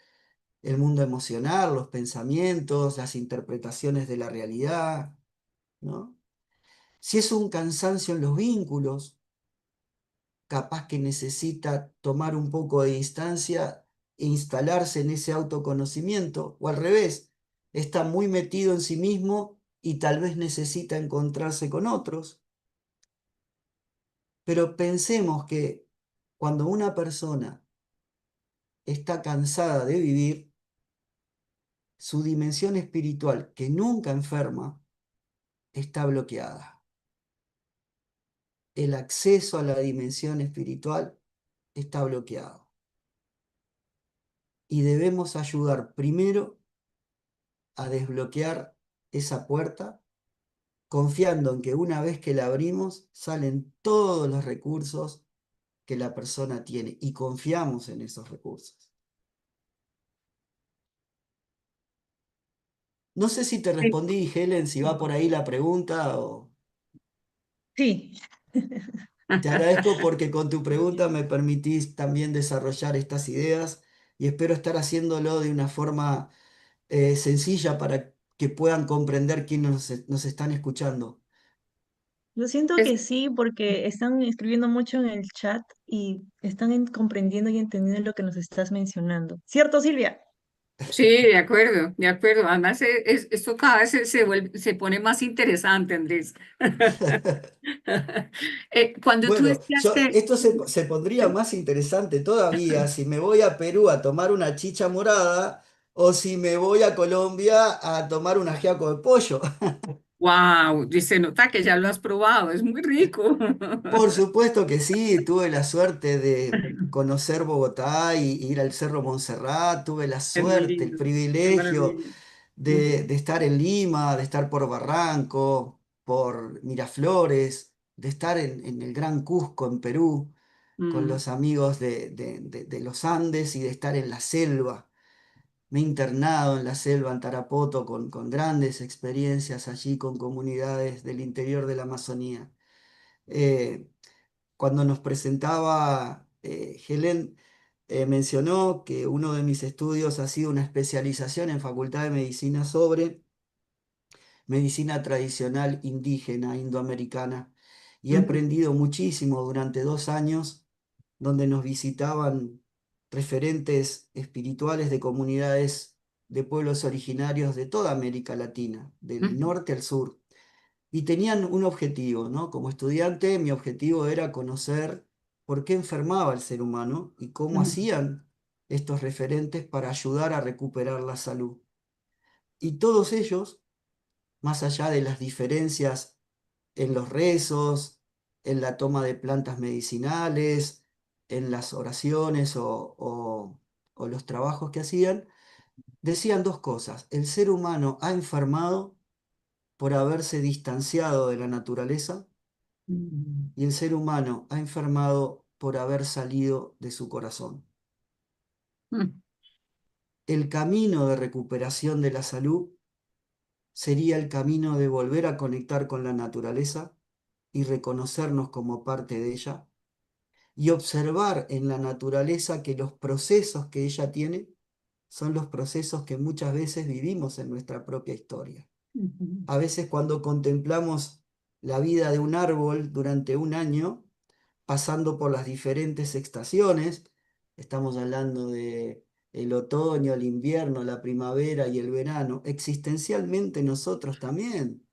el mundo emocional, los pensamientos, las interpretaciones de la realidad, ¿no? Si es un cansancio en los vínculos, capaz que necesita tomar un poco de distancia e instalarse en ese autoconocimiento, o al revés, está muy metido en sí mismo y tal vez necesita encontrarse con otros. Pero pensemos que cuando una persona está cansada de vivir, su dimensión espiritual, que nunca enferma, está bloqueada. El acceso a la dimensión espiritual está bloqueado. Y debemos ayudar primero a desbloquear esa puerta, confiando en que una vez que la abrimos, salen todos los recursos que la persona tiene y confiamos en esos recursos. No sé si te respondí, Helen, si va por ahí la pregunta o... Sí. Te agradezco porque con tu pregunta me permitís también desarrollar estas ideas y espero estar haciéndolo de una forma sencilla para que puedan comprender quiénes nos están escuchando. Yo siento Es- que sí, porque están escribiendo mucho en el chat y están comprendiendo y entendiendo lo que nos estás mencionando. ¿Cierto, Silvia? sí, de acuerdo, de acuerdo. Además, esto cada vez se pone más interesante, Andrés. Cuando tú Bueno, decías que... esto se pondría más interesante todavía si me voy a Perú a tomar una chicha morada o si me voy a Colombia a tomar un ajiaco de pollo. Wow, se nota que ya lo has probado, es muy rico. Por supuesto que sí, tuve la suerte de conocer Bogotá y ir al Cerro Montserrat, tuve la Qué suerte, el lindo, qué privilegio maravilla. de estar en Lima, de estar por Barranco, por Miraflores, de estar en el Gran Cusco, en Perú, con Mm, los amigos de los Andes y de estar en la selva. Me he internado en la selva, en Tarapoto, con grandes experiencias allí, con comunidades del interior de la Amazonía. Eh, Cuando nos presentaba, Helen mencionó que uno de mis estudios ha sido una especialización en Facultad de Medicina sobre medicina tradicional indígena, indoamericana. Y he ujú, aprendido muchísimo durante 2 años, donde nos visitaban referentes espirituales de comunidades de pueblos originarios de toda América Latina, del ujú, norte al sur. Y tenían un objetivo, ¿no? Como estudiante, mi objetivo era conocer por qué enfermaba el ser humano y cómo ujú, hacían estos referentes para ayudar a recuperar la salud. Y todos ellos, más allá de las diferencias en los rezos, en la toma de plantas medicinales, en las oraciones o los trabajos que hacían, decían dos cosas. El ser humano ha enfermado por haberse distanciado de la naturaleza ujú, y el ser humano ha enfermado por haber salido de su corazón. ujú. El camino de recuperación de la salud sería el camino de volver a conectar con la naturaleza y reconocernos como parte de ella y observar en la naturaleza que los procesos que ella tiene son los procesos que muchas veces vivimos en nuestra propia historia. Ujú. A veces cuando contemplamos la vida de un árbol durante un año, pasando por las diferentes estaciones, estamos hablando de el otoño, el invierno, la primavera y el verano, existencialmente nosotros también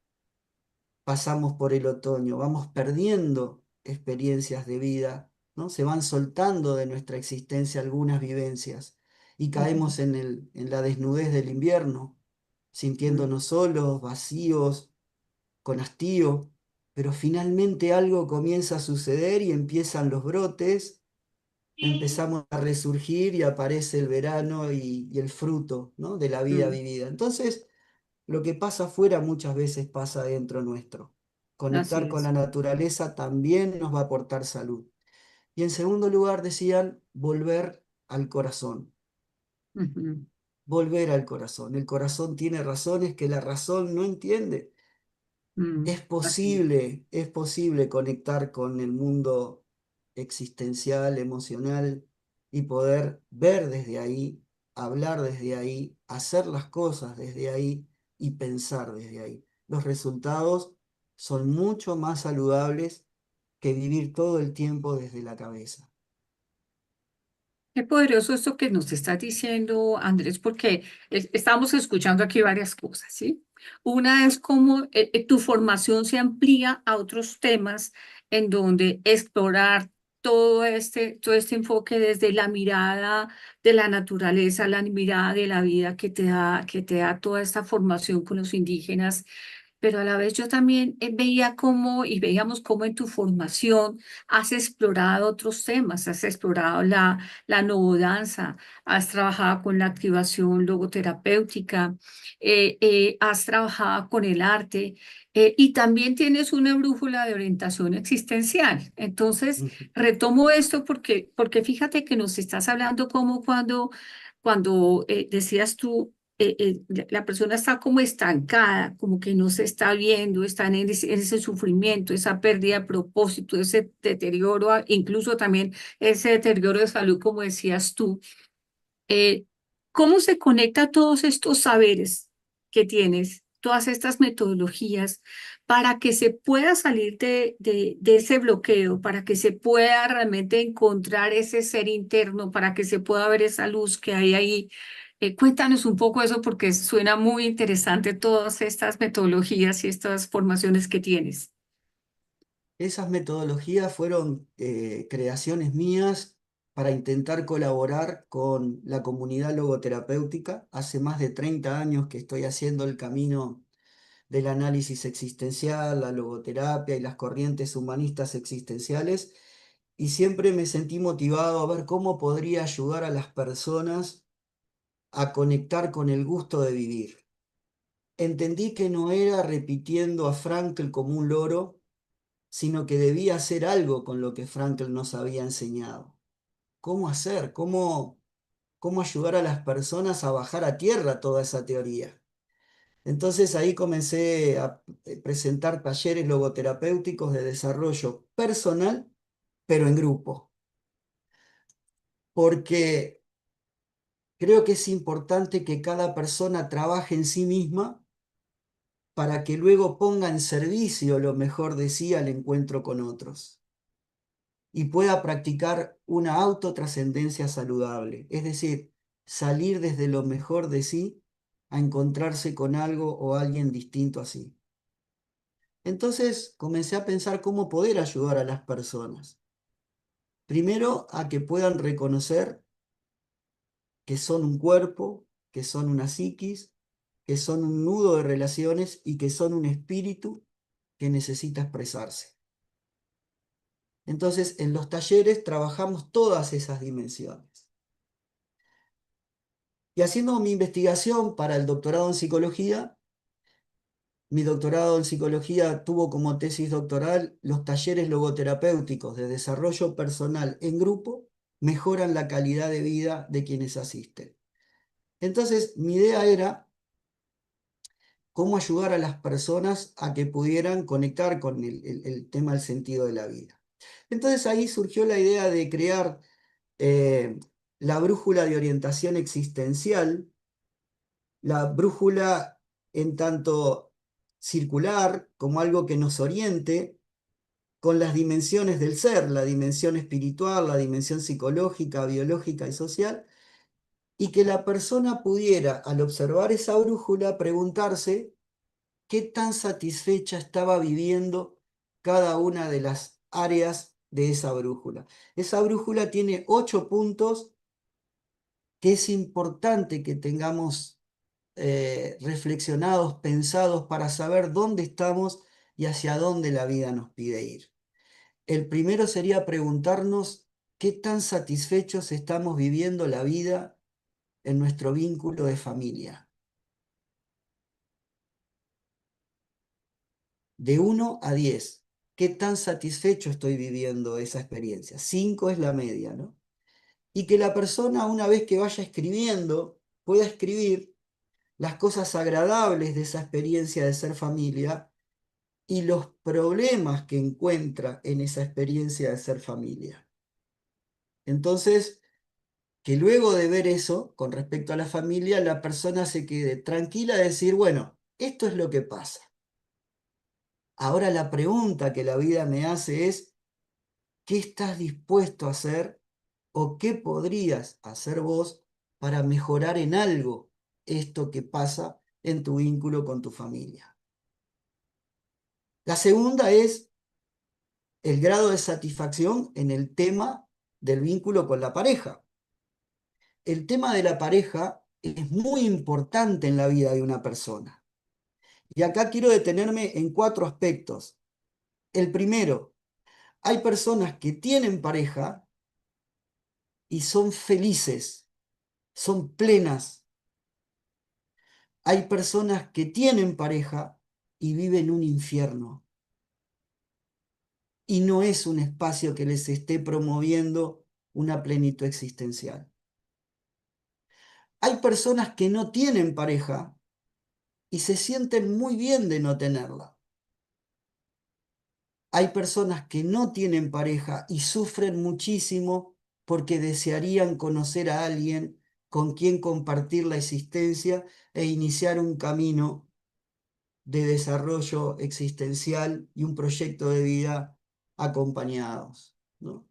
pasamos por el otoño, vamos perdiendo experiencias de vida, ¿no? Se van soltando de nuestra existencia algunas vivencias y Ujú. caemos en la desnudez del invierno, sintiéndonos solos, vacíos, con hastío, pero finalmente algo comienza a suceder y empiezan los brotes, empezamos a resurgir y aparece el verano y el fruto, ¿no? de la vida Mm. vivida. Entonces, lo que pasa afuera muchas veces pasa dentro nuestro. Así Conectar con es. la naturaleza también nos va a aportar salud. Y en segundo lugar, decían, volver al corazón. Ujú. Volver al corazón. El corazón tiene razones que la razón no entiende. Mm. Así es. Es posible conectar con el mundo existencial, emocional y poder ver desde ahí, hablar desde ahí, hacer las cosas desde ahí y pensar desde ahí. Los resultados son mucho más saludables que vivir todo el tiempo desde la cabeza. Qué poderoso esto que nos estás diciendo, Andrés, porque estamos escuchando aquí varias cosas, ¿sí? Una es cómo tu formación se amplía a otros temas en donde explorar todo este enfoque desde la mirada de la naturaleza, la mirada de la vida que te da toda esta formación con los indígenas, pero a la vez yo también veía cómo y veíamos cómo en tu formación has explorado otros temas, has explorado la novodanza, has trabajado con la activación logoterapéutica, has trabajado con el arte y también tienes una brújula de orientación existencial. Entonces, Ujú. retomo esto porque fíjate que nos estás hablando como cuando decías tú, la persona está como estancada, como que no se está viendo, está en ese sufrimiento, esa pérdida de propósito, ese deterioro, incluso también ese deterioro de salud, como decías tú. Eh, ¿Cómo se conecta todos estos saberes que tienes, todas estas metodologías, para que se pueda salir de ese bloqueo, para que se pueda realmente encontrar ese ser interno, para que se pueda ver esa luz que hay ahí? Cuéntanos un poco eso porque suena muy interesante todas estas metodologías y estas formaciones que tienes. Esas metodologías fueron creaciones mías para intentar colaborar con la comunidad logoterapéutica. Hace más de 30 años que estoy haciendo el camino del análisis existencial, la logoterapia y las corrientes humanistas existenciales, y siempre me sentí motivado a ver cómo podría ayudar a las personas a conectar con el gusto de vivir. Entendí que no era repitiendo a Frankl como un loro, sino que debía hacer algo con lo que Frankl nos había enseñado. ¿Cómo hacer? ¿Cómo ayudar a las personas a bajar a tierra toda esa teoría? Entonces ahí comencé a presentar talleres logoterapéuticos de desarrollo personal, pero en grupo, porque creo que es importante que cada persona trabaje en sí misma para que luego ponga en servicio lo mejor de sí al encuentro con otros y pueda practicar una autotrascendencia saludable, es decir, salir desde lo mejor de sí a encontrarse con algo o alguien distinto a sí. Entonces comencé a pensar cómo poder ayudar a las personas. Primero, a que puedan reconocer que son un cuerpo, que son una psiquis, que son un nudo de relaciones y que son un espíritu que necesita expresarse. Entonces, en los talleres trabajamos todas esas dimensiones. Y haciendo mi investigación para el doctorado en psicología, mi doctorado en psicología tuvo como tesis doctoral los talleres logoterapéuticos de desarrollo personal en grupo mejoran la calidad de vida de quienes asisten. Entonces, mi idea era cómo ayudar a las personas a que pudieran conectar con el tema del sentido de la vida. Entonces ahí surgió la idea de crear eh, la brújula de orientación existencial, la brújula en tanto circular como algo que nos oriente con las dimensiones del ser, la dimensión espiritual, la dimensión psicológica, biológica y social, y que la persona pudiera, al observar esa brújula, preguntarse qué tan satisfecha estaba viviendo cada una de las áreas de esa brújula. Esa brújula tiene 8 puntos que es importante que tengamos reflexionados, pensados para saber dónde estamos y hacia dónde la vida nos pide ir. El primero sería preguntarnos qué tan satisfechos estamos viviendo la vida en nuestro vínculo de familia. De 1 a 10, ¿qué tan satisfecho estoy viviendo esa experiencia? 5 es la media, ¿no? Y que la persona, una vez que vaya escribiendo, pueda escribir las cosas agradables de esa experiencia de ser familia y los problemas que encuentra en esa experiencia de ser familia. Entonces, que luego de ver eso, con respecto a la familia, la persona se quede tranquila de decir, bueno, esto es lo que pasa. Ahora la pregunta que la vida me hace es, ¿qué estás dispuesto a hacer o qué podrías hacer vos para mejorar en algo esto que pasa en tu vínculo con tu familia? La segunda es el grado de satisfacción en el tema del vínculo con la pareja. El tema de la pareja es muy importante en la vida de una persona. Y acá quiero detenerme en 4 aspectos. El primero, hay personas que tienen pareja y son felices, son plenas. Hay personas que tienen pareja y viven un infierno. Y no es un espacio que les esté promoviendo una plenitud existencial. Hay personas que no tienen pareja y se sienten muy bien de no tenerla. Hay personas que no tienen pareja y sufren muchísimo porque desearían conocer a alguien con quien compartir la existencia e iniciar un camino de desarrollo existencial y un proyecto de vida acompañados, ¿no?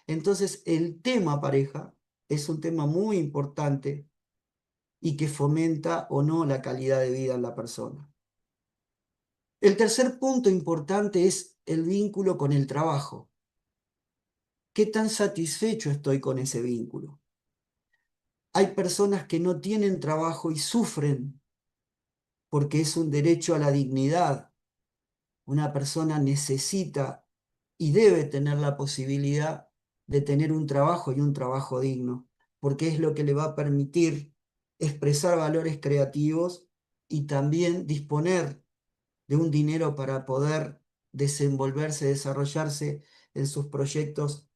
Entonces, el tema pareja es un tema muy importante y que fomenta o no la calidad de vida en la persona. El tercer punto importante es el vínculo con el trabajo. ¿Qué tan satisfecho estoy con ese vínculo? Hay personas que no tienen trabajo y sufren porque es un derecho a la dignidad. Una persona necesita y debe tener la posibilidad de tener un trabajo y un trabajo digno, porque es lo que le va a permitir expresar valores creativos y también disponer de un dinero para poder desenvolverse, desarrollarse en sus proyectos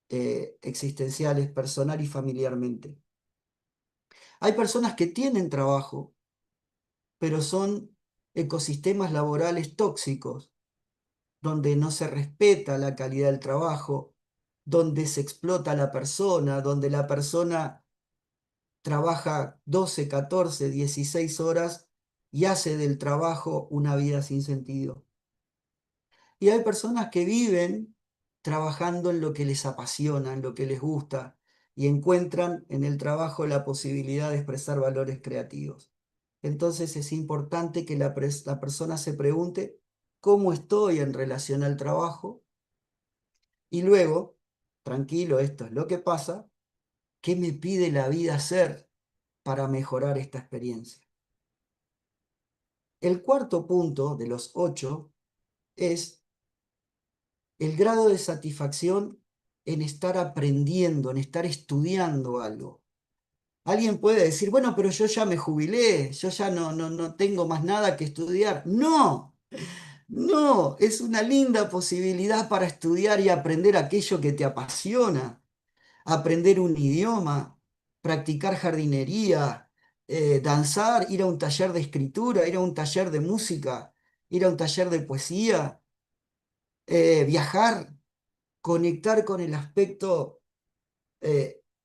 existenciales, personal y familiarmente. Hay personas que tienen trabajo, pero son ecosistemas laborales tóxicos, donde no se respeta la calidad del trabajo, donde se explota a la persona, donde la persona trabaja 12, 14, 16 horas y hace del trabajo una vida sin sentido. Y hay personas que viven trabajando en lo que les apasiona, en lo que les gusta, y encuentran en el trabajo la posibilidad de expresar valores creativos. Entonces es importante que la persona se pregunte cómo estoy en relación al trabajo y luego, tranquilo, esto es lo que pasa, ¿qué me pide la vida hacer para mejorar esta experiencia? El cuarto punto de los 8 es el grado de satisfacción en estar aprendiendo, en estar estudiando algo. Alguien puede decir, bueno, pero yo ya me jubilé, yo ya no tengo más nada que estudiar. No, no, es una linda posibilidad para estudiar y aprender aquello que te apasiona, aprender un idioma, practicar jardinería, danzar, ir a un taller de escritura, ir a un taller de música, ir a un taller de poesía, viajar, conectar con el aspecto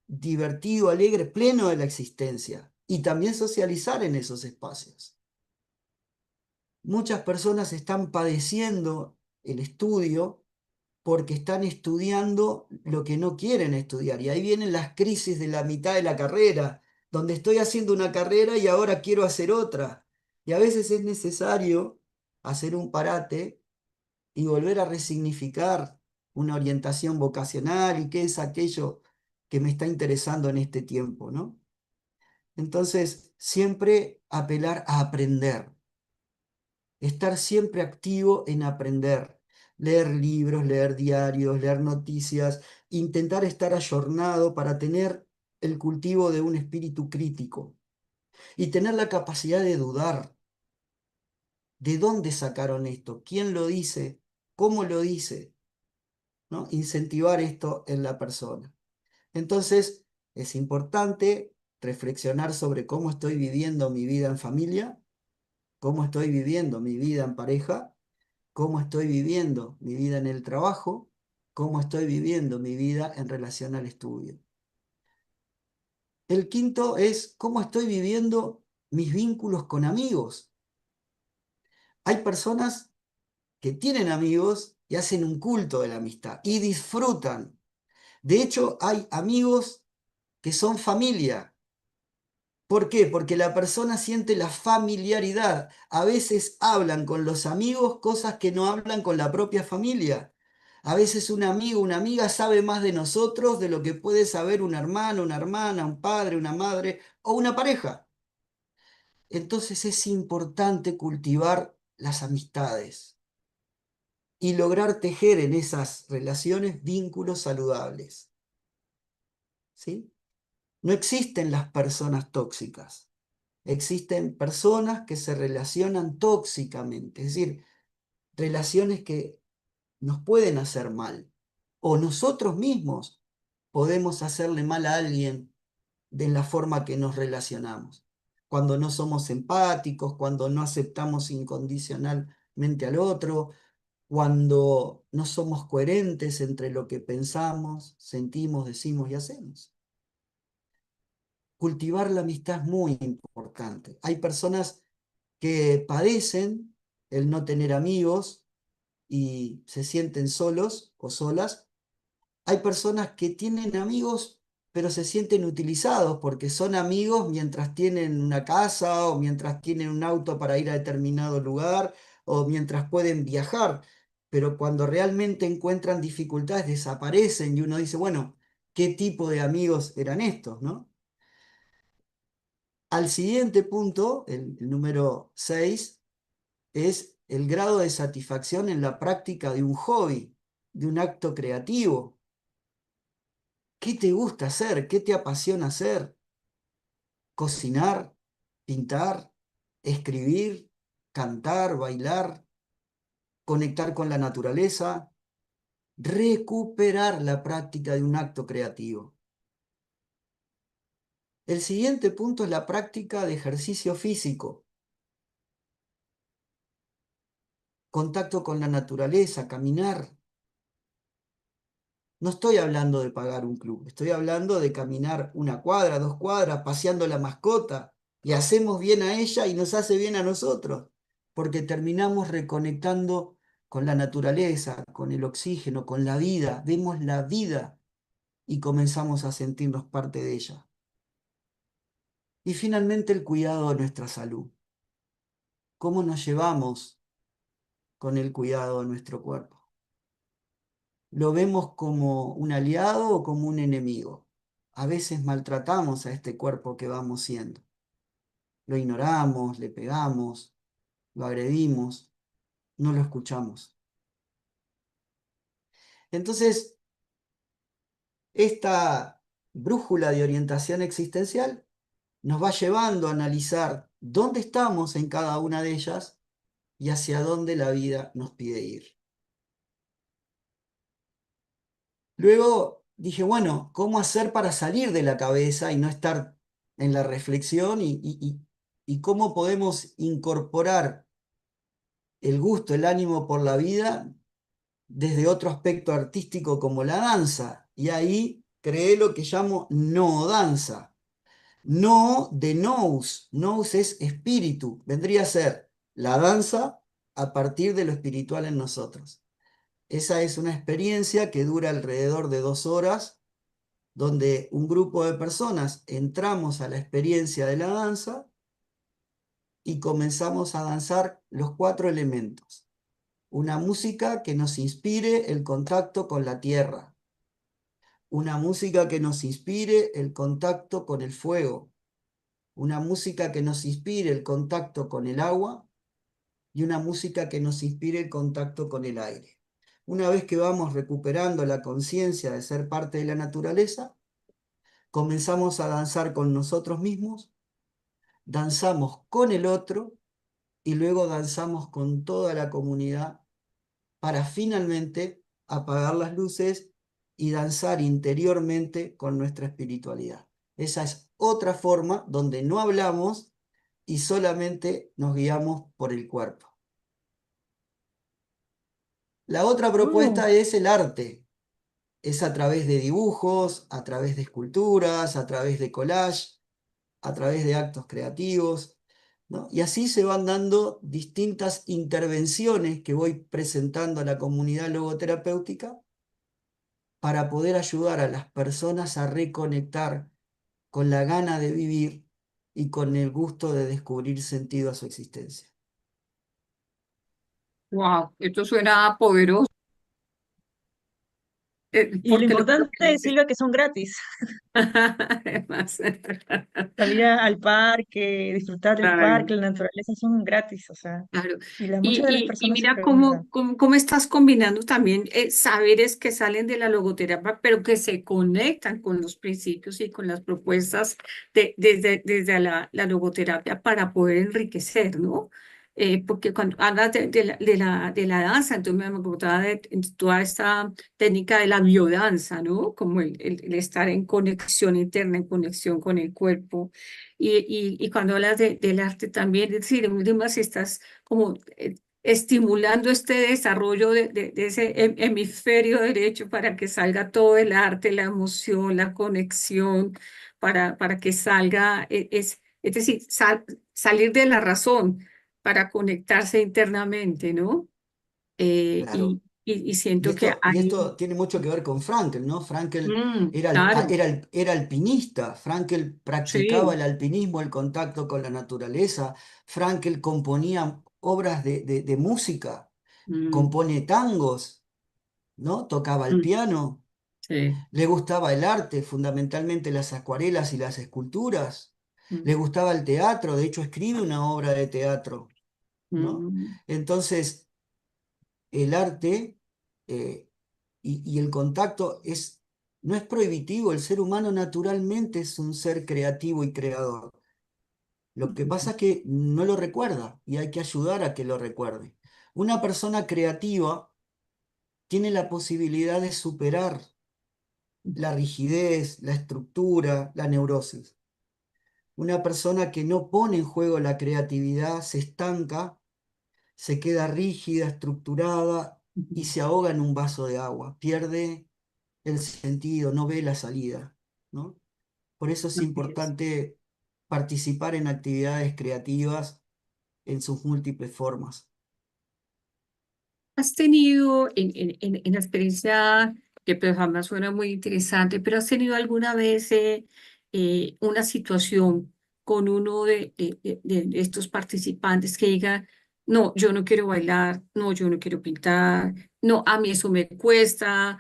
divertido, alegre, pleno de la existencia y también socializar en esos espacios. Muchas personas están padeciendo el estudio porque están estudiando lo que no quieren estudiar. Y ahí vienen las crisis de la mitad de la carrera, donde estoy haciendo una carrera y ahora quiero hacer otra. Y a veces es necesario hacer un parate y volver a resignificar una orientación vocacional y qué es aquello que me está interesando en este tiempo, ¿no? Entonces, siempre apelar a aprender, estar siempre activo en aprender, leer libros, leer diarios, leer noticias, intentar estar ayornado para tener el cultivo de un espíritu crítico y tener la capacidad de dudar. ¿De dónde sacaron esto? ¿Quién lo dice? ¿Cómo lo dice? ¿No? Incentivar esto en la persona. Entonces, es importante reflexionar sobre cómo estoy viviendo mi vida en familia, cómo estoy viviendo mi vida en pareja, cómo estoy viviendo mi vida en el trabajo, cómo estoy viviendo mi vida en relación al estudio. El quinto es cómo estoy viviendo mis vínculos con amigos. Hay personas que tienen amigos y hacen un culto de la amistad y disfrutan. De hecho, hay amigos que son familia. ¿Por qué? Porque la persona siente la familiaridad. A veces hablan con los amigos cosas que no hablan con la propia familia. A veces un amigo, una amiga sabe más de nosotros de lo que puede saber un hermano, una hermana, un padre, una madre o una pareja. Entonces es importante cultivar las amistades y lograr tejer en esas relaciones vínculos saludables. ¿Sí? No existen las personas tóxicas. Existen personas que se relacionan tóxicamente, es decir, relaciones que nos pueden hacer mal. O nosotros mismos podemos hacerle mal a alguien de la forma que nos relacionamos. Cuando no somos empáticos, cuando no aceptamos incondicionalmente al otro, cuando no somos coherentes entre lo que pensamos, sentimos, decimos y hacemos. Cultivar la amistad es muy importante. Hay personas que padecen el no tener amigos y se sienten solos o solas. Hay personas que tienen amigos pero se sienten utilizados porque son amigos mientras tienen una casa o mientras tienen un auto para ir a determinado lugar o mientras pueden viajar, pero cuando realmente encuentran dificultades desaparecen y uno dice, bueno, ¿qué tipo de amigos eran estos, no? Al siguiente punto, el número 6, es el grado de satisfacción en la práctica de un hobby, de un acto creativo. ¿Qué te gusta hacer? ¿Qué te apasiona hacer? Cocinar, pintar, escribir, cantar, bailar, conectar con la naturaleza, recuperar la práctica de un acto creativo. El siguiente punto es la práctica de ejercicio físico, contacto con la naturaleza, caminar. No estoy hablando de pagar un club, estoy hablando de caminar una cuadra, 2 cuadras, paseando la mascota, y hacemos bien a ella y nos hace bien a nosotros, porque terminamos reconectando con la naturaleza, con el oxígeno, con la vida, vemos la vida y comenzamos a sentirnos parte de ella. Y finalmente el cuidado de nuestra salud. ¿Cómo nos llevamos con el cuidado de nuestro cuerpo? ¿Lo vemos como un aliado o como un enemigo? A veces maltratamos a este cuerpo que vamos siendo. Lo ignoramos, le pegamos, lo agredimos, no lo escuchamos. Entonces, esta brújula de orientación existencial nos va llevando a analizar dónde estamos en cada una de ellas y hacia dónde la vida nos pide ir. Luego dije, bueno, ¿cómo hacer para salir de la cabeza y no estar en la reflexión y cómo podemos incorporar el gusto, el ánimo por la vida desde otro aspecto artístico como la danza. Y ahí creé lo que llamo no danza. No de nous. Nous es espíritu. Vendría a ser la danza a partir de lo espiritual en nosotros. Esa es una experiencia que dura alrededor de 2 horas, donde un grupo de personas entramos a la experiencia de la danza y comenzamos a danzar los 4 elementos. Una música que nos inspire el contacto con la tierra. Una música que nos inspire el contacto con el fuego. Una música que nos inspire el contacto con el agua. Y una música que nos inspire el contacto con el aire. Una vez que vamos recuperando la conciencia de ser parte de la naturaleza, comenzamos a danzar con nosotros mismos, danzamos con el otro y luego danzamos con toda la comunidad para finalmente apagar las luces y danzar interiormente con nuestra espiritualidad. Esa es otra forma donde no hablamos y solamente nos guiamos por el cuerpo. La otra Oh, propuesta es el arte. Es a través de dibujos, a través de esculturas, a través de collage, a través de actos creativos, ¿no? Y así se van dando distintas intervenciones que voy presentando a la comunidad logoterapéutica para poder ayudar a las personas a reconectar con la gana de vivir y con el gusto de descubrir sentido a su existencia. Wow, esto suena poderoso, y lo porque lo que importante, dices. Silvia, que son gratis. Además, Salir al parque, disfrutar del claro. parque, la naturaleza son gratis, o sea, Claro. y muchas de las Y personas se mira preguntan. cómo estás combinando también saberes que salen de la logoterapia, pero que se conectan con los principios y con las propuestas desde la logoterapia para poder enriquecer, ¿no? Porque cuando hablas de la danza, entonces me acordaba de toda esta técnica de la biodanza, ¿no? Como el estar en conexión interna, en conexión con el cuerpo y cuando hablas del arte también, es decir, en últimas estás como estimulando este desarrollo de ese hemisferio derecho para que salga todo el arte, la emoción, la conexión, para que salga, es decir, salir de la razón para conectarse internamente, ¿no? Claro. Y siento que Y hay, esto tiene mucho que ver con Frankel, ¿no? Frankel era, claro, era alpinista, Frankel practicaba sí, el alpinismo, el contacto con la naturaleza, Frankel componía obras de música, mm, compone tangos, ¿no? Tocaba el mm, piano, sí, le gustaba el arte, fundamentalmente las acuarelas y las esculturas, le mm, gustaba el teatro, de hecho escribe una obra de teatro, ¿no? mm, Entonces, el arte y el contacto no es prohibitivo, el ser humano naturalmente es un ser creativo y creador. Lo que pasa es que no lo recuerda y hay que ayudar a que lo recuerde. Una persona creativa tiene la posibilidad de superar la rigidez, la estructura, la neurosis. Una persona que no pone en juego la creatividad se estanca, se queda rígida, estructurada y mm, se ahoga en un vaso de agua, pierde el sentido, no ve la salida, ¿no? Por eso es así es. importante participar en actividades creativas en sus múltiples formas. ¿Has tenido en la experiencia, que pues jamás suena muy interesante, pero has tenido alguna vez una situación con uno de estos participantes que diga, no, yo no quiero bailar, no, yo no quiero pintar, no, a mí eso me cuesta,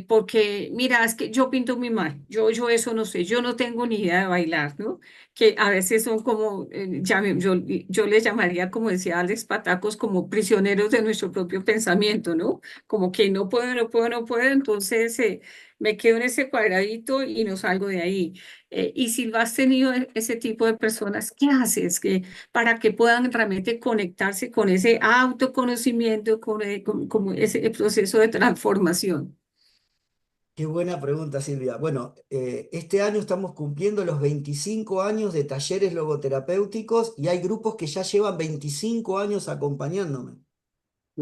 porque mira, es que yo pinto muy mal, yo eso no sé, yo no tengo ni idea de bailar, ¿no? Que a veces son como, yo les llamaría, como decía Alex Patacos, como prisioneros de nuestro propio pensamiento, ¿no? Como que no puedo, no puedo, no puedo, entonces me quedo en ese cuadradito y no salgo de ahí. Y si lo has tenido ese tipo de personas, ¿qué haces? Para que puedan realmente conectarse con ese autoconocimiento, con como ese proceso de transformación. Qué buena pregunta, Silvia. Bueno, este año estamos cumpliendo los 25 años de talleres logoterapéuticos y hay grupos que ya llevan 25 años acompañándome.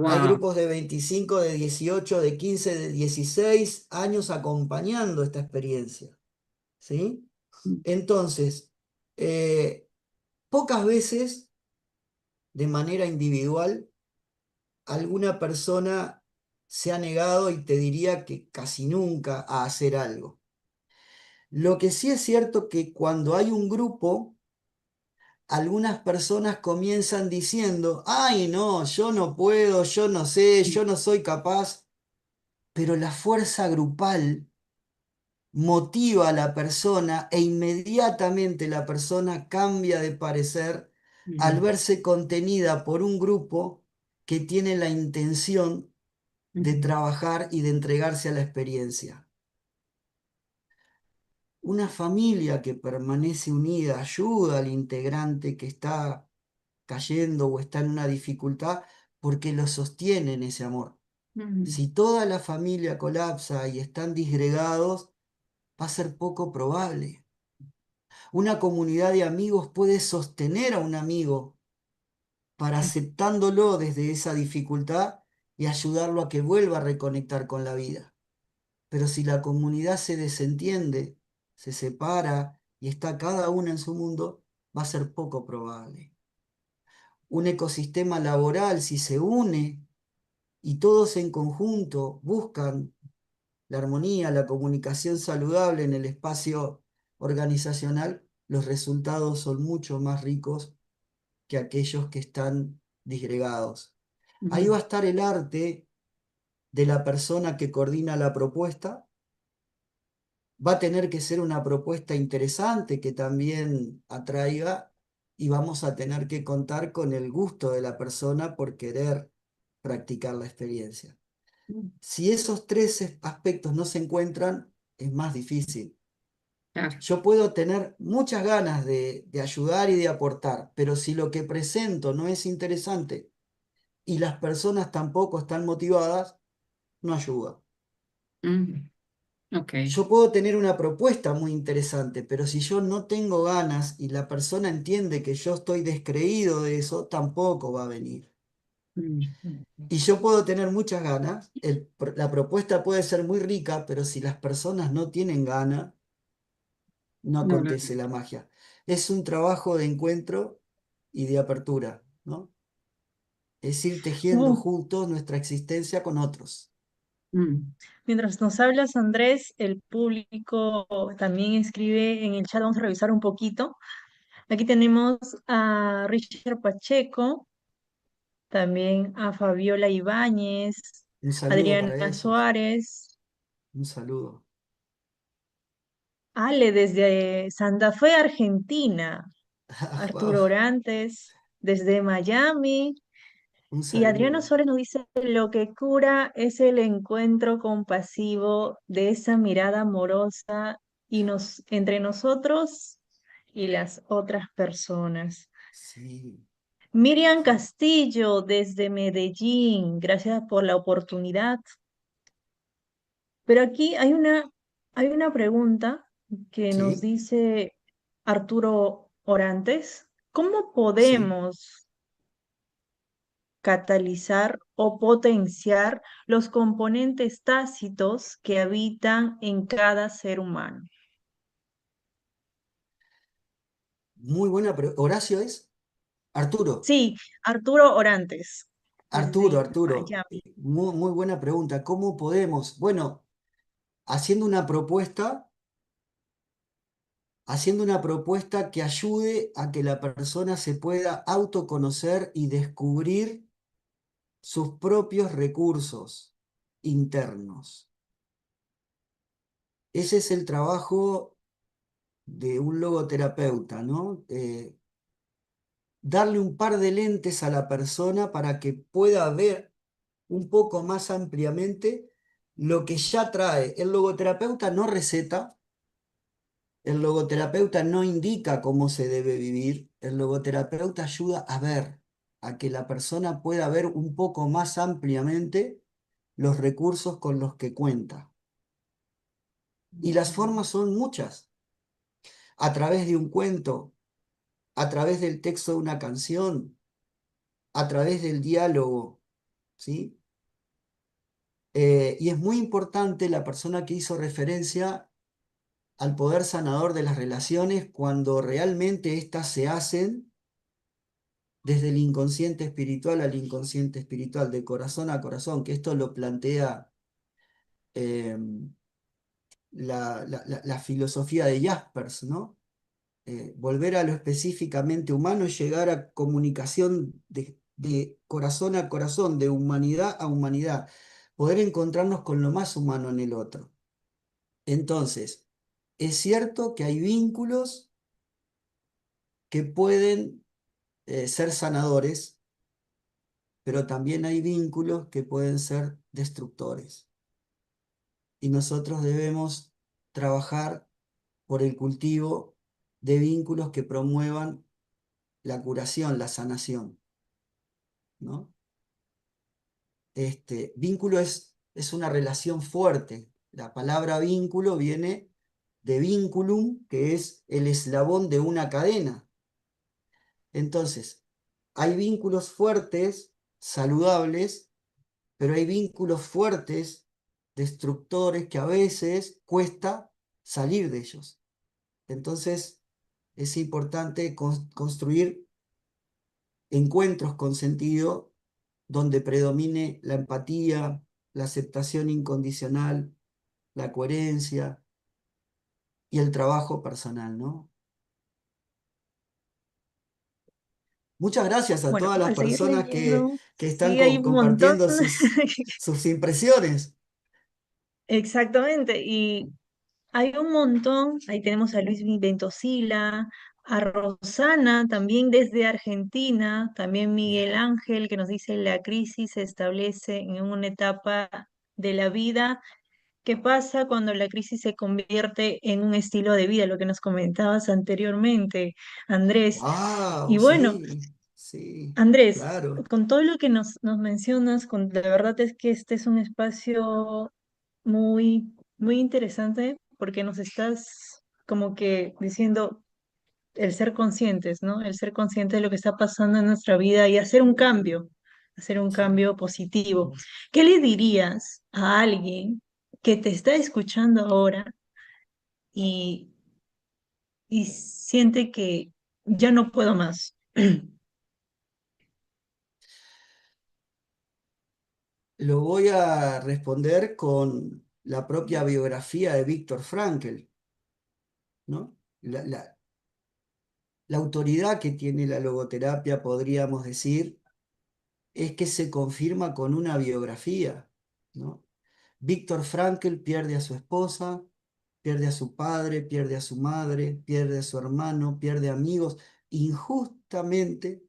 Hay Wow. grupos de 25, de 18, de 15, de 16 años acompañando esta experiencia, ¿sí? Entonces, eh, pocas veces, de manera individual, alguna persona se ha negado, y te diría que casi nunca, a hacer algo. Lo que sí es cierto que cuando hay un grupo, algunas personas comienzan diciendo, ay, no, yo no puedo, yo no sé, yo no soy capaz, pero la fuerza grupal motiva a la persona e inmediatamente la persona cambia de parecer al Ujú, verse contenida por un grupo que tiene la intención de ujú, trabajar y de entregarse a la experiencia. Una familia que permanece unida ayuda al integrante que está cayendo o está en una dificultad porque lo sostiene en ese amor. ujú, Si toda la familia colapsa y están disgregados, va a ser poco probable. Una comunidad de amigos puede sostener a un amigo para aceptándolo desde esa dificultad y ayudarlo a que vuelva a reconectar con la vida. Pero si la comunidad se desentiende, se separa y está cada una en su mundo, va a ser poco probable. Un ecosistema laboral, si se une y todos en conjunto buscan la armonía, la comunicación saludable en el espacio organizacional, los resultados son mucho más ricos que aquellos que están disgregados. Ahí ujú. va a estar el arte de la persona que coordina la propuesta. Va a tener que ser una propuesta interesante que también atraiga, y vamos a tener que contar con el gusto de la persona por querer practicar la experiencia. Si esos tres aspectos no se encuentran, es más difícil. Claro. Yo puedo tener muchas ganas de ayudar y de aportar, pero si lo que presento no es interesante y las personas tampoco están motivadas, no ayuda. Ujú. Ok. Yo puedo tener una propuesta muy interesante, pero si yo no tengo ganas y la persona entiende que yo estoy descreído de eso, tampoco va a venir. Ujú. Y yo puedo tener muchas ganas, la propuesta puede ser muy rica, pero si las personas no tienen ganas, no No, no, acontece la magia. Es un trabajo de encuentro y de apertura, ¿no? Es ir tejiendo Uh, juntos nuestra existencia con otros. mm, Mientras nos hablas, Andrés, el público también escribe en el chat, vamos a revisar un poquito. Aquí tenemos a Richard Pacheco, también a Fabiola Ibáñez, Un saludo para Adriana ellos. Suárez, Un saludo. Ale desde Santa Fe, Argentina, Wow, Arturo Orantes desde Miami. un Y Adriana saludo. Suárez nos dice, lo que cura es el encuentro compasivo de esa mirada amorosa entre nosotros y las otras personas. Sí, Miriam sí, Castillo desde Medellín, gracias por la oportunidad. Pero aquí hay una pregunta que nos sí, dice Arturo Orantes. ¿Cómo sí. podemos catalizar o potenciar los componentes tácitos que habitan en cada ser humano? Muy buena pregunta. ¿Horacio es? Arturo. Sí, Arturo Orantes, Arturo, desde Arturo. Miami. Muy, muy buena pregunta. ¿Cómo podemos? Bueno, haciendo una propuesta, haciendo una propuesta que ayude a que la persona se pueda autoconocer y descubrir sus propios recursos internos. Ese es el trabajo de un logoterapeuta, ¿no? Darle un par de lentes a la persona para que pueda ver un poco más ampliamente lo que ya trae. El logoterapeuta no receta, el logoterapeuta no indica cómo se debe vivir, el logoterapeuta ayuda a ver, a que la persona pueda ver un poco más ampliamente los recursos con los que cuenta. Y las formas son muchas, a través de un cuento, a través del texto de una canción, a través del diálogo, ¿sí? Y es muy importante la persona que hizo referencia al poder sanador de las relaciones cuando realmente éstas se hacen desde el inconsciente espiritual al inconsciente espiritual, de corazón a corazón, que esto lo plantea eh, la filosofía de Jaspers, ¿no? Volver a lo específicamente humano y llegar a comunicación de corazón a corazón, de humanidad a humanidad, poder encontrarnos con lo más humano en el otro. Entonces, es cierto que hay vínculos que pueden ser sanadores, pero también hay vínculos que pueden ser destructores. Y nosotros debemos trabajar por el cultivo de vínculos que promuevan la curación, la sanación, ¿no? Vínculo es una relación fuerte. La palabra vínculo viene de vinculum, que es el eslabón de una cadena. Entonces, hay vínculos fuertes, saludables, pero hay vínculos fuertes, destructores, que a veces cuesta salir de ellos. Entonces, es importante construir encuentros con sentido donde predomine la empatía, la aceptación incondicional, la coherencia y el trabajo personal, ¿no? Muchas gracias a Bueno, todas las al seguir personas leyendo, que están sí hay un montón. compartiendo sus impresiones. Exactamente, y hay un montón. Ahí tenemos a Luis Ventosila, a Rosana, también desde Argentina, también Miguel Ángel, que nos dice la crisis se establece en una etapa de la vida. ¿Qué pasa cuando la crisis se convierte en un estilo de vida? Lo que nos comentabas anteriormente, Andrés. Y ¡Wow! bueno, Sí, sí, Andrés, claro. con todo lo que nos mencionas, la verdad es que este es un espacio muy interesante porque nos estás como que diciendo el ser conscientes, ¿no? El ser consciente de lo que está pasando en nuestra vida y hacer un Sí. cambio positivo. ¿Qué le dirías a alguien que te está escuchando ahora y, y siente que ya no puedo más? Lo voy a responder con la propia biografía de Viktor Frankl, ¿no? La autoridad que tiene la logoterapia, podríamos decir, es que se confirma con una biografía, ¿no? Viktor Frankl pierde a su esposa, pierde a su padre, pierde a su madre, pierde a su hermano, pierde amigos, injustamente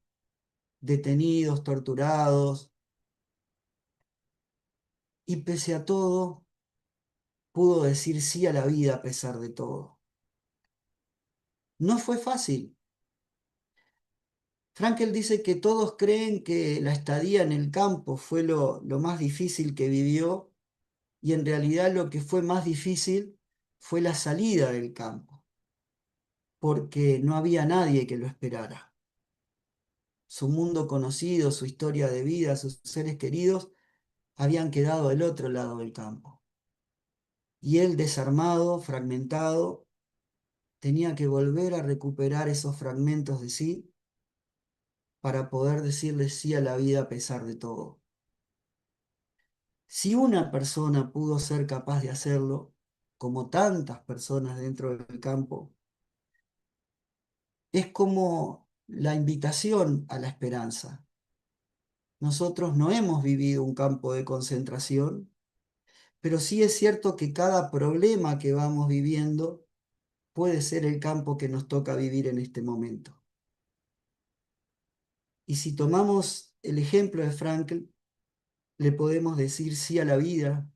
detenidos, torturados, y pese a todo, pudo decir sí a la vida a pesar de todo. No fue fácil. Frankl dice que todos creen que la estadía en el campo fue lo más difícil que vivió, y en realidad lo que fue más difícil fue la salida del campo, porque no había nadie que lo esperara. Su mundo conocido, su historia de vida, sus seres queridos habían quedado del otro lado del campo. Y él, desarmado, fragmentado, tenía que volver a recuperar esos fragmentos de sí para poder decirle sí a la vida a pesar de todo. Si una persona pudo ser capaz de hacerlo, como tantas personas dentro del campo, es como la invitación a la esperanza. Nosotros no hemos vivido un campo de concentración, pero sí es cierto que cada problema que vamos viviendo puede ser el campo que nos toca vivir en este momento. Y si tomamos el ejemplo de Frankl, le podemos decir sí a la vida,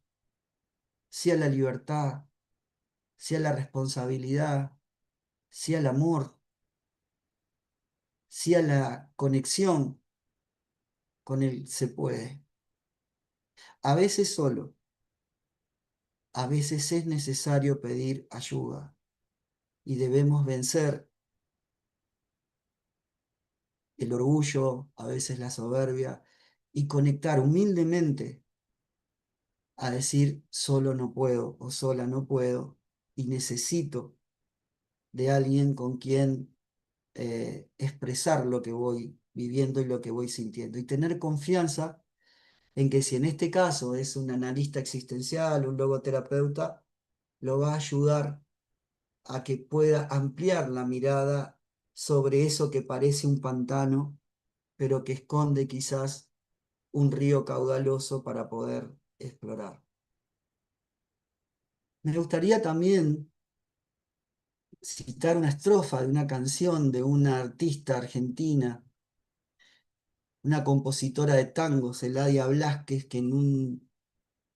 sí a la libertad, sí a la responsabilidad, sí al amor, sí a la conexión con el se puede. A veces solo, a veces es necesario pedir ayuda y debemos vencer el orgullo, a veces la soberbia, y conectar humildemente a decir solo no puedo o sola no puedo y necesito de alguien con quien expresar lo que voy viviendo y lo que voy sintiendo. Y tener confianza en que si en este caso es un analista existencial, un logoterapeuta, lo va a ayudar a que pueda ampliar la mirada sobre eso que parece un pantano, pero que esconde quizás un río caudaloso para poder explorar. Me gustaría también citar una estrofa de una canción de una artista argentina, una compositora de tangos, Eladia Blasquez, que en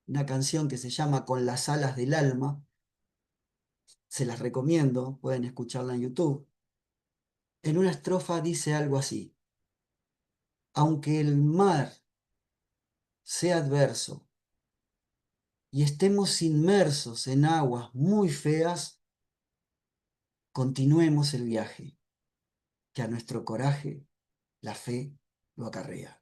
una canción que se llama Con las alas del alma, se las recomiendo, pueden escucharla en YouTube, en una estrofa dice algo así: aunque el mar sea adverso y estemos inmersos en aguas muy feas, continuemos el viaje, que a nuestro coraje la fe lo acarrea.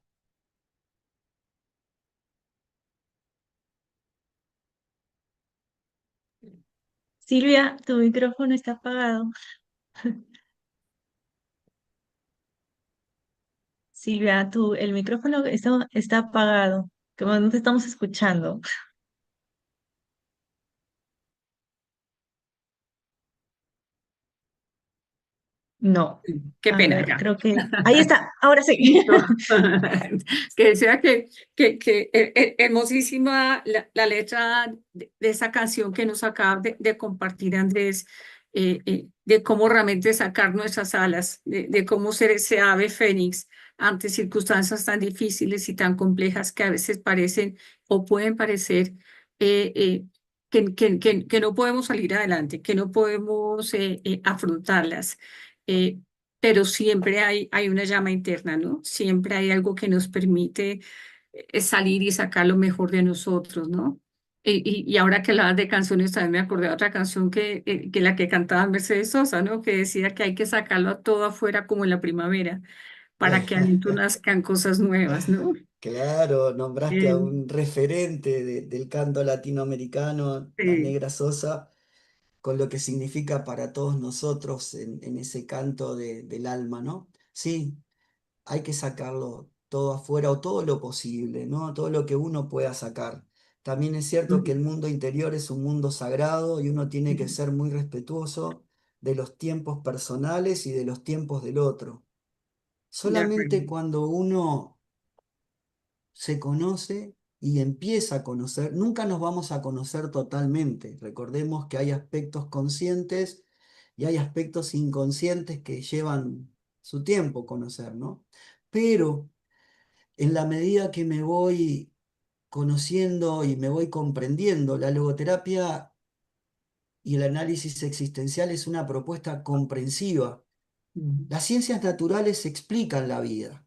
Silvia, tu micrófono está apagado. Silvia, el micrófono está apagado, como no te estamos escuchando. No, Qué a pena ver, ya. creo que... Ahí está, ahora sí. Listo. Que decía que hermosísima la letra de esa canción que nos acaba de compartir Andrés, de cómo realmente sacar nuestras alas, de cómo ser ese ave fénix ante circunstancias tan difíciles y tan complejas que a veces parecen o pueden parecer que no podemos salir adelante, que no podemos afrontarlas. Eh, pero siempre hay una llama interna, ¿no? Siempre hay algo que nos permite salir y sacar lo mejor de nosotros, ¿no? Y ahora que hablabas de canciones, también me acordé de otra canción que la que cantaba Mercedes Sosa, ¿no? Que decía que hay que sacarlo todo afuera como en la primavera, para que adentro nazcan cosas nuevas, ¿no? Claro, nombraste a Eh, un referente del canto latinoamericano, la sí. Negra Sosa, con lo que significa para todos nosotros en ese canto del alma, ¿no? Sí, hay que sacarlo todo afuera o todo lo posible, ¿no? Todo lo que uno pueda sacar. También es cierto que Ujú. el mundo interior es un mundo sagrado y uno tiene que ser muy respetuoso de los tiempos personales y de los tiempos del otro. De acuerdo. Solamente cuando uno se conoce y empieza a conocer, nunca nos vamos a conocer totalmente. Recordemos que hay aspectos conscientes y hay aspectos inconscientes que llevan su tiempo conocer, ¿no? Pero en la medida que me voy conociendo y me voy comprendiendo, la logoterapia y el análisis existencial es una propuesta comprensiva. Ujú. Las ciencias naturales explican la vida,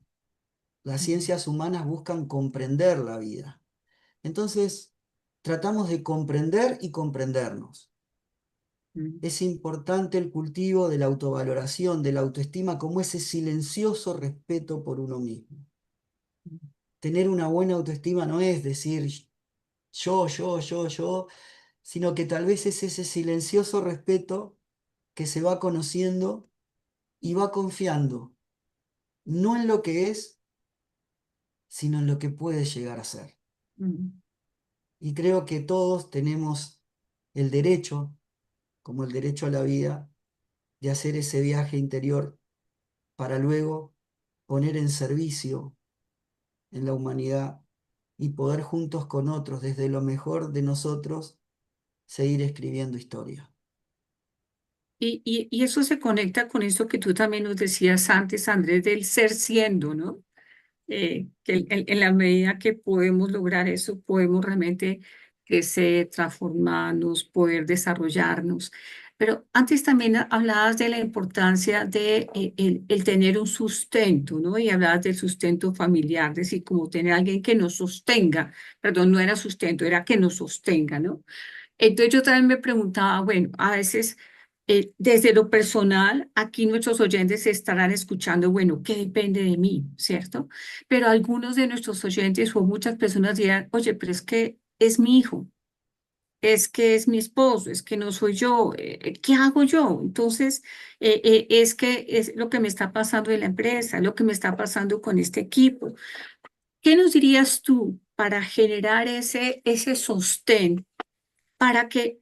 las ciencias humanas buscan comprender la vida. Entonces, tratamos de comprender y comprendernos. Ujú. Es importante el cultivo de la autovaloración, de la autoestima, como ese silencioso respeto por uno mismo. Tener una buena autoestima no es decir yo, sino que tal vez es ese silencioso respeto que se va conociendo y va confiando, no en lo que es, sino en lo que puede llegar a ser. Ujú. Y creo que todos tenemos el derecho, como el derecho a la vida, de hacer ese viaje interior para luego poner en servicio en la humanidad y poder juntos con otros, desde lo mejor de nosotros, seguir escribiendo historia. Y eso se conecta con esto que tú también nos decías antes, Andrés, del ser siendo, ¿no? Que en la medida que podemos lograr eso, podemos realmente crecer, transformarnos, poder desarrollarnos. Pero antes también hablabas de la importancia de el tener un sustento, ¿no? Y hablabas del sustento familiar, es decir, como tener alguien que nos sostenga, perdón, no era sustento, era que nos sostenga, ¿no? Entonces yo también me preguntaba, bueno, a veces desde lo personal, aquí nuestros oyentes estarán escuchando, bueno, ¿qué depende de mí? ¿Cierto? Pero algunos de nuestros oyentes o muchas personas dirán, oye, pero es que es mi hijo, es que es mi esposo, es que no soy yo, ¿qué hago yo? Entonces, es que es lo que me está pasando en la empresa, lo que me está pasando con este equipo. ¿Qué nos dirías tú para generar ese sostén? Para que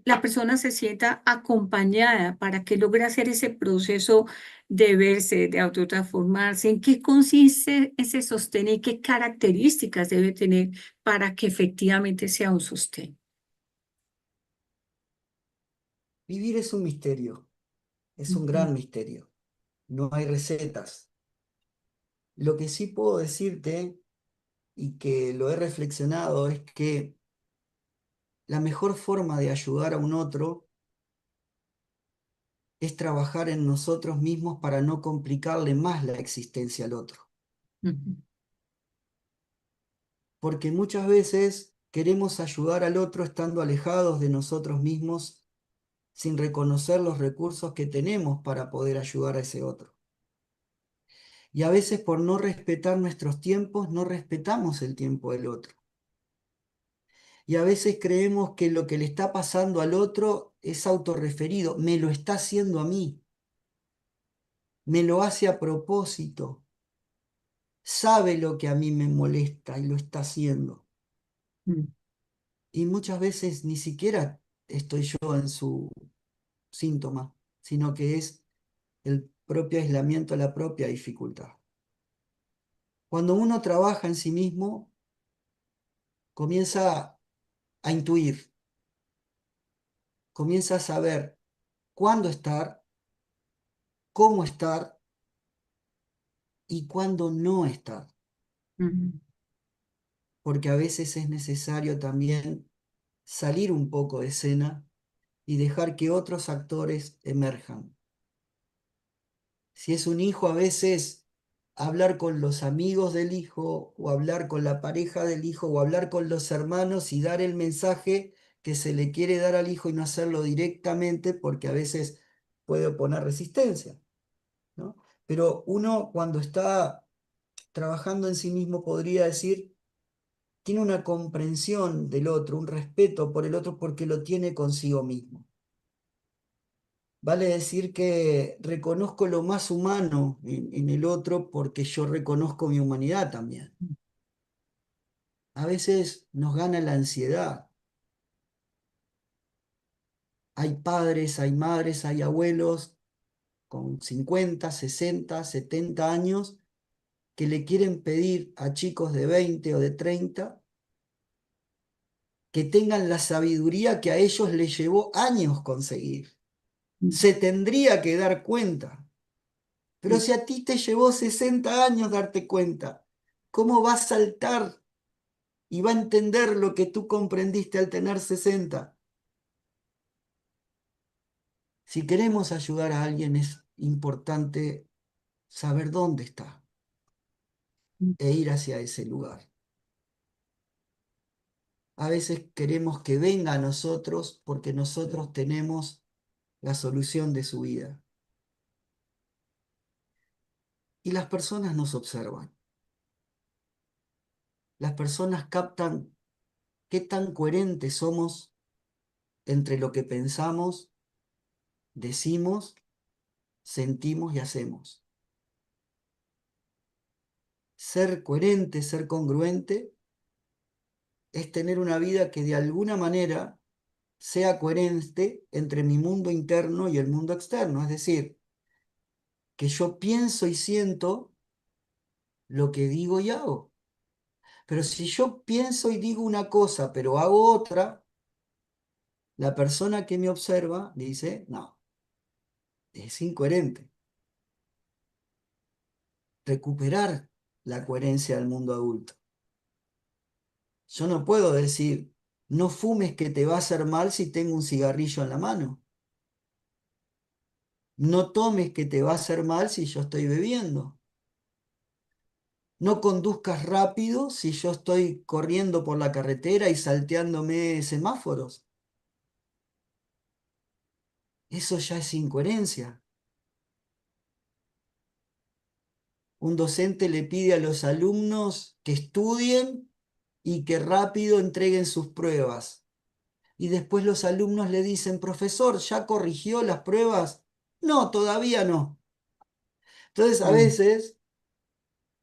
la persona se sienta acompañada, para que logre hacer ese proceso de verse, de autotransformarse, ¿en qué consiste ese sostén y qué características debe tener para que efectivamente sea un sostén? Vivir es un misterio, es un Ujú, gran misterio. No hay recetas. Lo que sí puedo decirte, y que lo he reflexionado, es que la mejor forma de ayudar a un otro es trabajar en nosotros mismos para no complicarle más la existencia al otro. ujú, Porque muchas veces queremos ayudar al otro estando alejados de nosotros mismos sin reconocer los recursos que tenemos para poder ayudar a ese otro. Y a veces por no respetar nuestros tiempos, no respetamos el tiempo del otro. Y a veces creemos que lo que le está pasando al otro es autorreferido, me lo está haciendo a mí, me lo hace a propósito, sabe lo que a mí me molesta y lo está haciendo. ujú, Y muchas veces ni siquiera estoy yo en su síntoma, sino que es el propio aislamiento, la propia dificultad. Cuando uno trabaja en sí mismo, comienza a intuir, comienza a saber cuándo estar, cómo estar y cuándo no estar, ujú, porque a veces es necesario también salir un poco de escena y dejar que otros actores emerjan. Si es un hijo, a veces hablar con los amigos del hijo o hablar con la pareja del hijo o hablar con los hermanos y dar el mensaje que se le quiere dar al hijo y no hacerlo directamente porque a veces puede oponer resistencia, ¿no? Pero uno cuando está trabajando en sí mismo podría decir, tiene una comprensión del otro, un respeto por el otro porque lo tiene consigo mismo. Vale decir que reconozco lo más humano en el otro porque yo reconozco mi humanidad también. A veces nos gana la ansiedad. Hay padres, hay madres, hay abuelos con 50, 60, 70 años que le quieren pedir a chicos de 20 o de 30 que tengan la sabiduría que a ellos les llevó años conseguir. Se tendría que dar cuenta. Pero ujú, si a ti te llevó 60 años darte cuenta, ¿cómo va a saltar y va a entender lo que tú comprendiste al tener 60? Si queremos ayudar a alguien es importante saber dónde está ujú, e ir hacia ese lugar. A veces queremos que venga a nosotros porque nosotros tenemos la solución de su vida. Y las personas nos observan. Las personas captan qué tan coherentes somos entre lo que pensamos, decimos, sentimos y hacemos. Ser coherente, ser congruente, es tener una vida que de alguna manera sea coherente entre mi mundo interno y el mundo externo. Es decir, que yo pienso y siento lo que digo y hago. Pero si yo pienso y digo una cosa, pero hago otra, la persona que me observa dice, no, es incoherente. Recuperar la coherencia del mundo adulto. Yo no puedo decir, no fumes que te va a hacer mal si tengo un cigarrillo en la mano. No tomes que te va a hacer mal si yo estoy bebiendo. no conduzcas rápido si yo estoy corriendo por la carretera y salteándome semáforos. Eso ya es incoherencia. Un docente le pide a los alumnos que estudien y que rápido entreguen sus pruebas. Y después los alumnos le dicen, profesor, ¿ya corrigió las pruebas? No, todavía no. Entonces, a Mm. veces,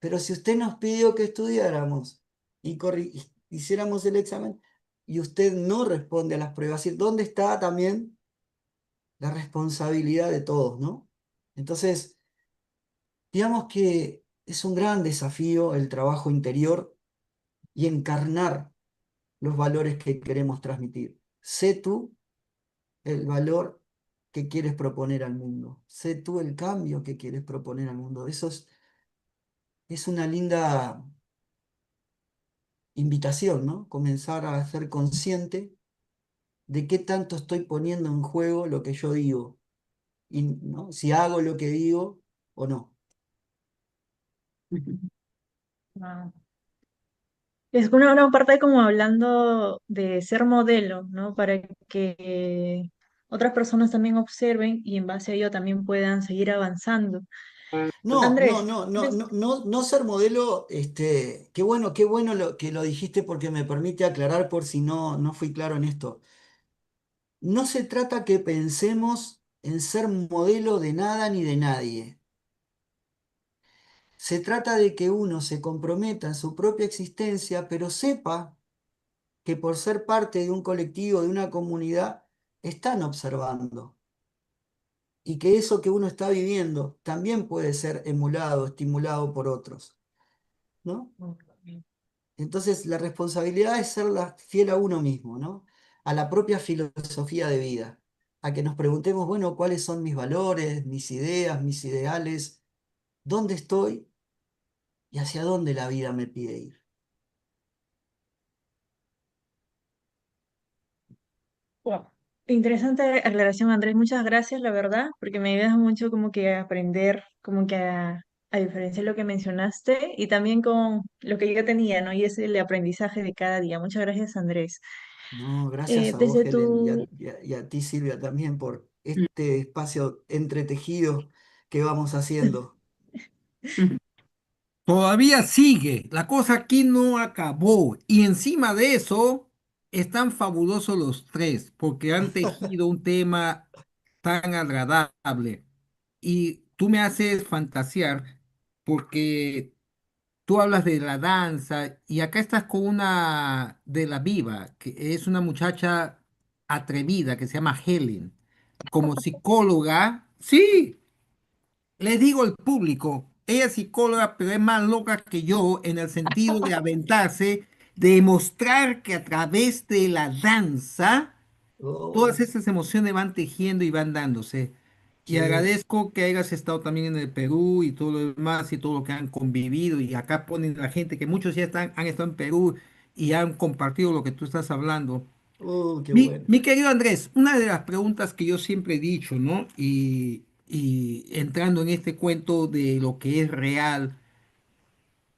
pero si usted nos pidió que estudiáramos y hiciéramos el examen y usted no responde a las pruebas, ¿y dónde está también la responsabilidad de todos, no? Entonces, digamos que es un gran desafío el trabajo interior y encarnar los valores que queremos transmitir. Sé tú el valor que quieres proponer al mundo. Sé tú el cambio que quieres proponer al mundo. Eso es una linda invitación, ¿no? Comenzar a ser consciente de qué tanto estoy poniendo en juego lo que yo digo, y, ¿no? Si hago lo que digo o no. Wow. Es una parte como hablando de ser modelo, ¿no? Para que otras personas también observen y en base a ello también puedan seguir avanzando. No, no, Andrés, no, no, no, no, no ser modelo, qué bueno lo, que lo dijiste porque me permite aclarar por si no fui claro en esto. No se trata que pensemos en ser modelo de nada ni de nadie. Se trata de que uno se comprometa en su propia existencia, pero sepa que por ser parte de un colectivo, de una comunidad, están observando y que eso que uno está viviendo también puede ser emulado, estimulado por otros, ¿no? Entonces, la responsabilidad es ser fiel a uno mismo, ¿no? A la propia filosofía de vida, a que nos preguntemos, bueno, ¿cuáles son mis valores, mis ideas, mis ideales? ¿Dónde estoy y hacia dónde la vida me pide ir? wow. Interesante aclaración, Andrés. Muchas gracias, la verdad, porque me ayudas mucho como que a aprender, como que a diferenciar lo que mencionaste y también con lo que yo tenía, ¿no? Y es el aprendizaje de cada día. Muchas gracias, Andrés. No, gracias a vos, Desde Helen, tu... y a ti, Silvia, también por este espacio entretejido que vamos haciendo. Todavía sigue, la cosa aquí no acabó y encima de eso están fabulosos los tres porque han tejido un tema tan agradable y tú me haces fantasear porque tú hablas de la danza y acá estás con una de la Viva, que es una muchacha atrevida que se llama Helen, como psicóloga, sí. Le digo al público, ella es psicóloga, pero es más loca que yo en el sentido de aventarse, de demostrar que a través de la danza todas Oh, estas emociones van tejiendo y van dándose. Y che, agradezco que hayas estado también en el Perú y todo lo demás y todo lo que han convivido. Y acá ponen la gente que muchos ya han estado en Perú y han compartido lo que tú estás hablando. qué Mi, bueno. mi querido Andrés, una de las preguntas que yo siempre he dicho, ¿no? Y entrando en este cuento de lo que es real,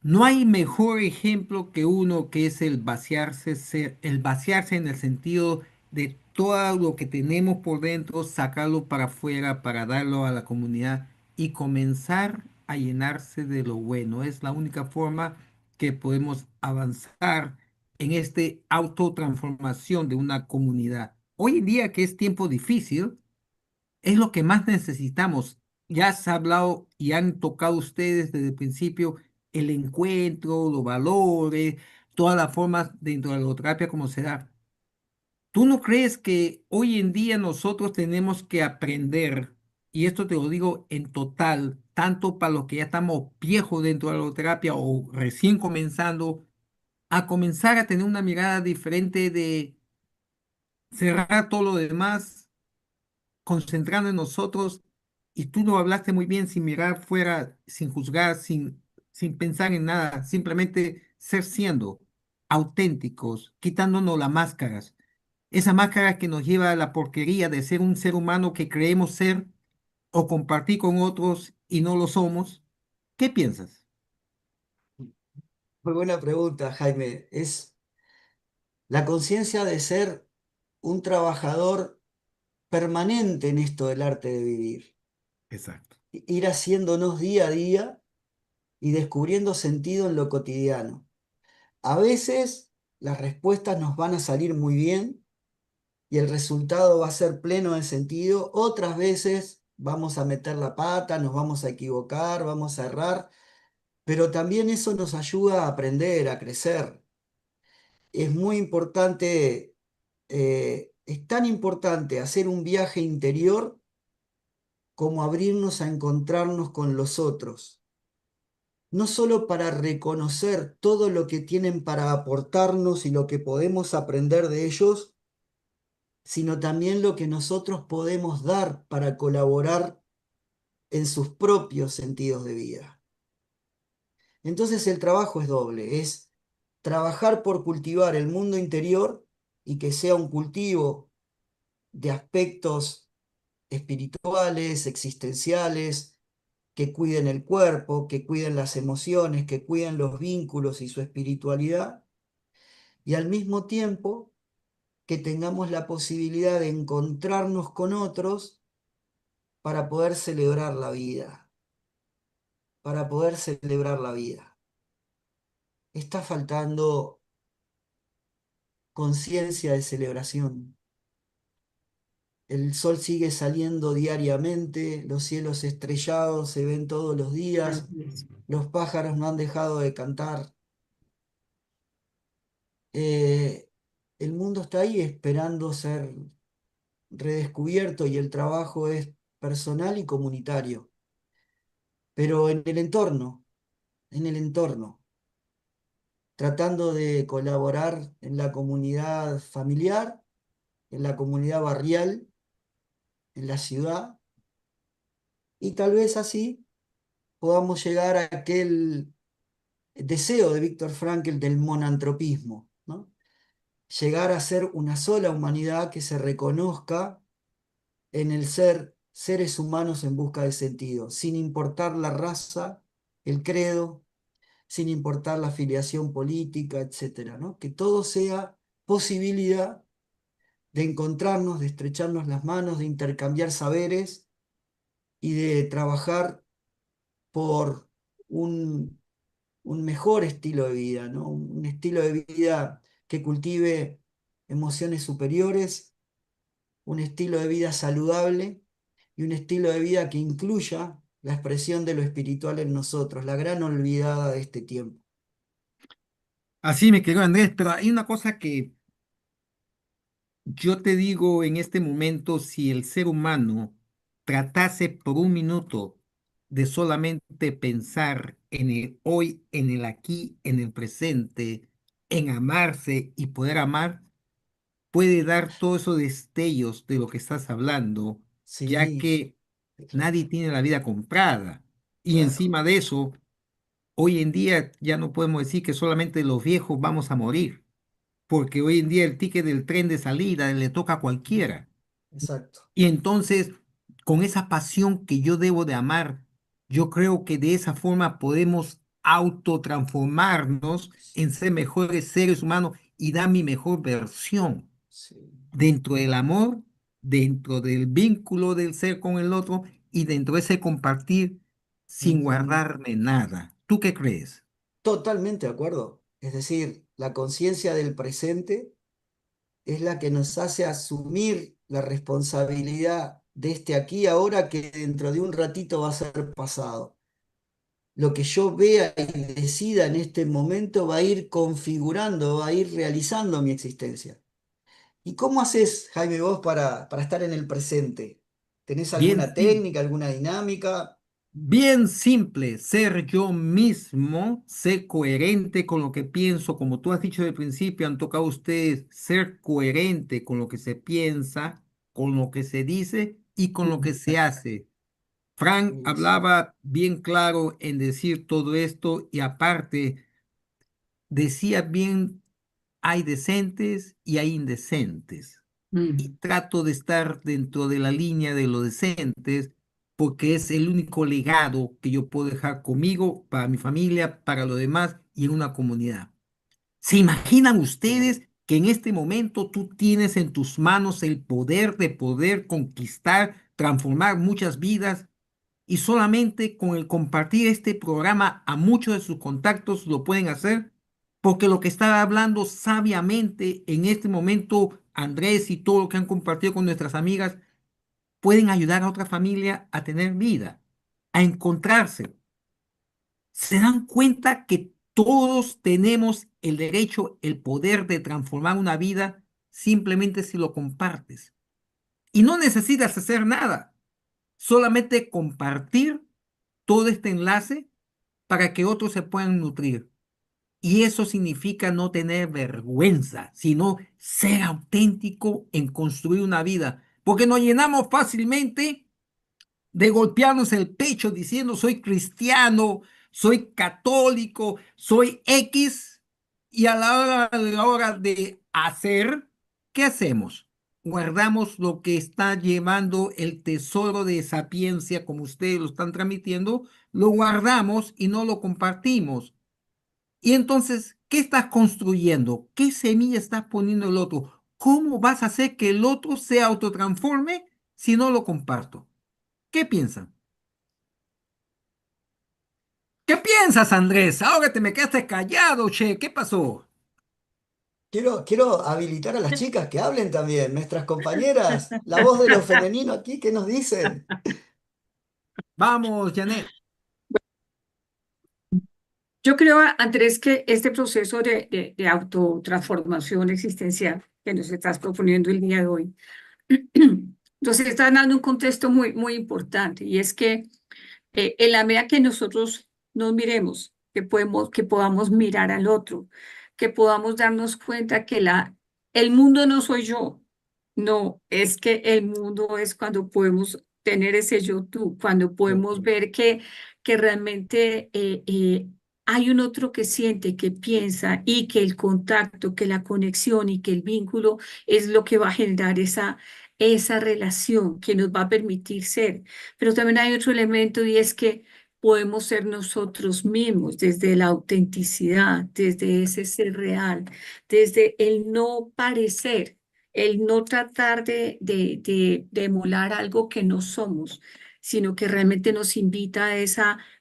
no hay mejor ejemplo que uno que es el vaciarse, el vaciarse en el sentido de todo lo que tenemos por dentro, sacarlo para afuera para darlo a la comunidad y comenzar a llenarse de lo bueno. Es la única forma que podemos avanzar en este autotransformación de una comunidad. Hoy en día que es tiempo difícil, es lo que más necesitamos. Ya se ha hablado y han tocado ustedes desde el principio el encuentro, los valores, todas las formas dentro de la logoterapia como se da. ¿Tú no crees que hoy en día nosotros tenemos que aprender, y esto te lo digo en total, tanto para los que ya estamos viejos dentro de la logoterapia o recién comenzando, a comenzar a tener una mirada diferente de cerrar todo lo demás, concentrando en nosotros, y tú lo hablaste muy bien sin mirar fuera, sin juzgar, sin pensar en nada, simplemente ser siendo auténticos, quitándonos las máscaras, esa máscara que nos lleva a la porquería de ser un ser humano que creemos ser o compartir con otros y no lo somos? ¿Qué piensas? Muy buena pregunta, Jaime. Es la conciencia de ser un trabajador permanente en esto del arte de vivir. Exacto. Ir haciéndonos día a día y descubriendo sentido en lo cotidiano. A veces las respuestas nos van a salir muy bien y el resultado va a ser pleno de sentido. Otras veces vamos a meter la pata, nos vamos a equivocar, vamos a errar, pero también eso nos ayuda a aprender, a crecer. Es muy importante, es tan importante hacer un viaje interior como abrirnos a encontrarnos con los otros, no solo para reconocer todo lo que tienen para aportarnos y lo que podemos aprender de ellos, sino también lo que nosotros podemos dar para colaborar en sus propios sentidos de vida. Entonces el trabajo es doble, es trabajar por cultivar el mundo interior y que sea un cultivo de aspectos espirituales, existenciales, que cuiden el cuerpo, que cuiden las emociones, que cuiden los vínculos y su espiritualidad, y al mismo tiempo que tengamos la posibilidad de encontrarnos con otros para poder celebrar la vida, para poder celebrar la vida. Está faltando conciencia de celebración. El sol sigue saliendo diariamente, los cielos estrellados se ven todos los días, Así es. los pájaros no han dejado de cantar. Eh, el mundo está ahí esperando ser redescubierto y el trabajo es personal y comunitario, pero en el entorno, tratando de colaborar en la comunidad familiar, en la comunidad barrial, en la ciudad, y tal vez así podamos llegar a aquel deseo de Viktor Frankl del monantropismo, ¿no? Llegar a ser una sola humanidad que se reconozca en el ser seres humanos en busca de sentido, sin importar la raza, el credo, sin importar la afiliación política, etcétera, ¿no? Que todo sea posibilidad de encontrarnos, de estrecharnos las manos, de intercambiar saberes y de trabajar por un, un mejor estilo de vida, ¿no? Un estilo de vida que cultive emociones superiores, un estilo de vida saludable y un estilo de vida que incluya la expresión de lo espiritual en nosotros, la gran olvidada de este tiempo. Así me quedó Andrés, pero hay una cosa que yo te digo en este momento, si el ser humano tratase por un minuto de solamente pensar en el hoy, en el aquí, en el presente, en amarse y poder amar, puede dar todos esos destellos de lo que estás hablando, ya Sí, que nadie tiene la vida comprada. Y claro, encima de eso, hoy en día ya no podemos decir que solamente los viejos vamos a morir, porque hoy en día el ticket del tren de salida le toca a cualquiera. exacto. Y entonces, con esa pasión que yo debo de amar, yo creo que de esa forma podemos autotransformarnos en ser mejores seres humanos y dar mi mejor versión Sí. dentro del amor, dentro del vínculo del ser con el otro y dentro de ese compartir sin Ujú. guardarme nada. ¿Tú qué crees? Totalmente de acuerdo. Es decir, la conciencia del presente es la que nos hace asumir la responsabilidad de este aquí y ahora que dentro de un ratito va a ser pasado. Lo que yo vea y decida en este momento va a ir configurando, va a ir realizando mi existencia. ¿Y cómo haces, Jaime, vos para estar en el presente? ¿Tenés Bien, alguna sí. técnica, alguna dinámica? Bien simple, ser yo mismo, ser coherente con lo que pienso, como tú has dicho al principio, han tocado ustedes ser coherente con lo que se piensa, con lo que se dice y con lo que se hace. Frank Buenísimo. hablaba bien claro en decir todo esto y aparte decía bien, hay decentes y hay indecentes. Y Mm. trato de estar dentro de la línea de los decentes porque es el único legado que yo puedo dejar conmigo, para mi familia, para los demás y en una comunidad. ¿Se imaginan ustedes que en este momento tú tienes en tus manos el poder de poder conquistar, transformar muchas vidas y solamente con el compartir este programa a muchos de sus contactos lo pueden hacer? Porque lo que está hablando sabiamente en este momento Andrés y todo lo que han compartido con nuestras amigas pueden ayudar a otra familia a tener vida, a encontrarse. Se dan cuenta que todos tenemos el derecho, el poder de transformar una vida simplemente si lo compartes. Y no necesitas hacer nada, solamente compartir todo este enlace para que otros se puedan nutrir. Y eso significa no tener vergüenza, sino ser auténtico en construir una vida, porque nos llenamos fácilmente de golpearnos el pecho diciendo soy cristiano, soy católico, soy X, y a la hora de hacer, ¿qué hacemos? Guardamos lo que está llevando el tesoro de sapiencia, como ustedes lo están transmitiendo, lo guardamos y no lo compartimos. Y entonces, ¿qué estás construyendo? ¿Qué semilla estás poniendo el otro? ¿Cómo vas a hacer que el otro se autotransforme si no lo comparto? ¿Qué piensan? ¿Qué piensas, Andrés? Ahora te me quedaste callado, che. ¿Qué pasó? Quiero habilitar a las chicas que hablen también, nuestras compañeras, la voz de lo femenino aquí, ¿qué nos dicen? Vamos, Janet. Yo creo, Andrés, que este proceso de autotransformación existencial que nos estás proponiendo el día de hoy, entonces estás dando un contexto muy importante, y es que en la medida que nosotros nos miremos, que podamos mirar al otro, que podamos darnos cuenta que el mundo no soy yo, no, es que el mundo es cuando podemos tener ese yo tú, cuando podemos ver que realmente hay un otro que siente, que piensa, y que el contacto, que la conexión y que el vínculo es lo que va a generar esa relación que nos va a permitir ser. Pero también hay otro elemento, y es que podemos ser nosotros mismos desde la autenticidad, desde ese ser real, desde el no parecer, el no tratar de emular algo que no somos, sino que realmente nos invita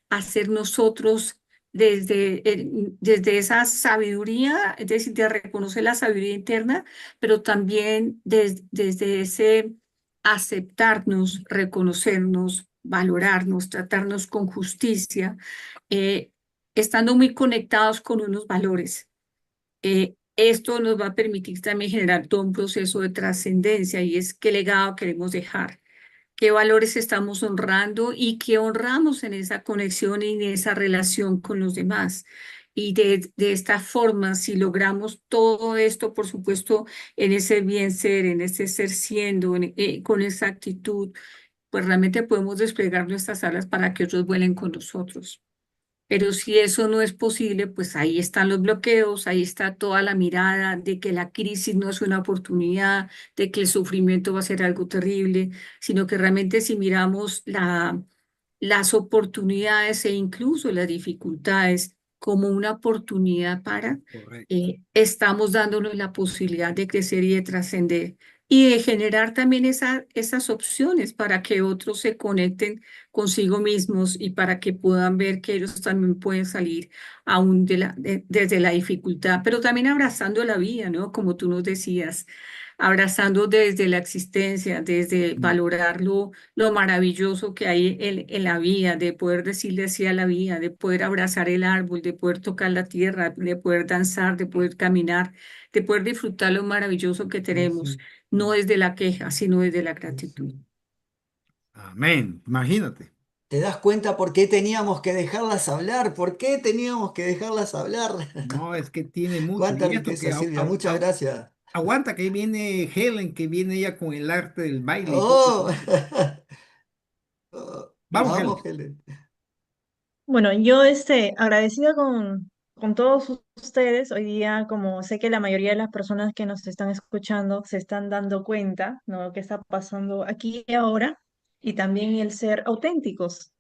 a ser nosotros desde esa sabiduría, es decir, de reconocer la sabiduría interna, pero también desde ese aceptarnos, reconocernos, valorarnos, tratarnos con justicia, eh, estando muy conectados con unos valores. Esto nos va a permitir también generar todo un proceso de trascendencia, y es qué legado queremos dejar, qué valores estamos honrando y qué honramos en esa conexión y en esa relación con los demás. Y de esta forma, si logramos todo esto, por supuesto, en ese bien ser, en ese ser siendo, con esa actitud, pues realmente podemos desplegar nuestras alas para que otros vuelen con nosotros. Pero si eso no es posible, pues ahí están los bloqueos, ahí está toda la mirada de que la crisis no es una oportunidad, de que el sufrimiento va a ser algo terrible, sino que realmente si miramos las oportunidades e incluso las dificultades como una oportunidad Correcto. estamos dándonos la posibilidad de crecer y de trascender y de generar también esas opciones para que otros se conecten consigo mismos y para que puedan ver que ellos también pueden salir aún desde la dificultad, pero también abrazando la vida, ¿no? Como tú nos decías, abrazando desde la existencia, desde valorar lo maravilloso que hay en la vida, de poder decirle sí a la vida, de poder abrazar el árbol, de poder tocar la tierra, de poder danzar, de poder caminar, de poder disfrutar lo maravilloso que Sí, tenemos, sí. no desde la queja, sino desde la Sí, gratitud. sí. Amén. Imagínate. ¿Te das cuenta por qué teníamos que dejarlas hablar? ¿Por qué teníamos que dejarlas hablar? No, es que tiene mucho. Cuánta Y esto que riqueza, Silvia, muchas gracias. aguanta que ahí viene Helen, que viene ella con el arte del baile y todo Oh, eso. oh, Vamos, vamos, Helen. Helen. Bueno, yo agradecida con todos ustedes. Hoy día, como sé que la mayoría de las personas que nos están escuchando se están dando cuenta, ¿no? ¿Qué está pasando aquí y ahora? y también el ser auténticos,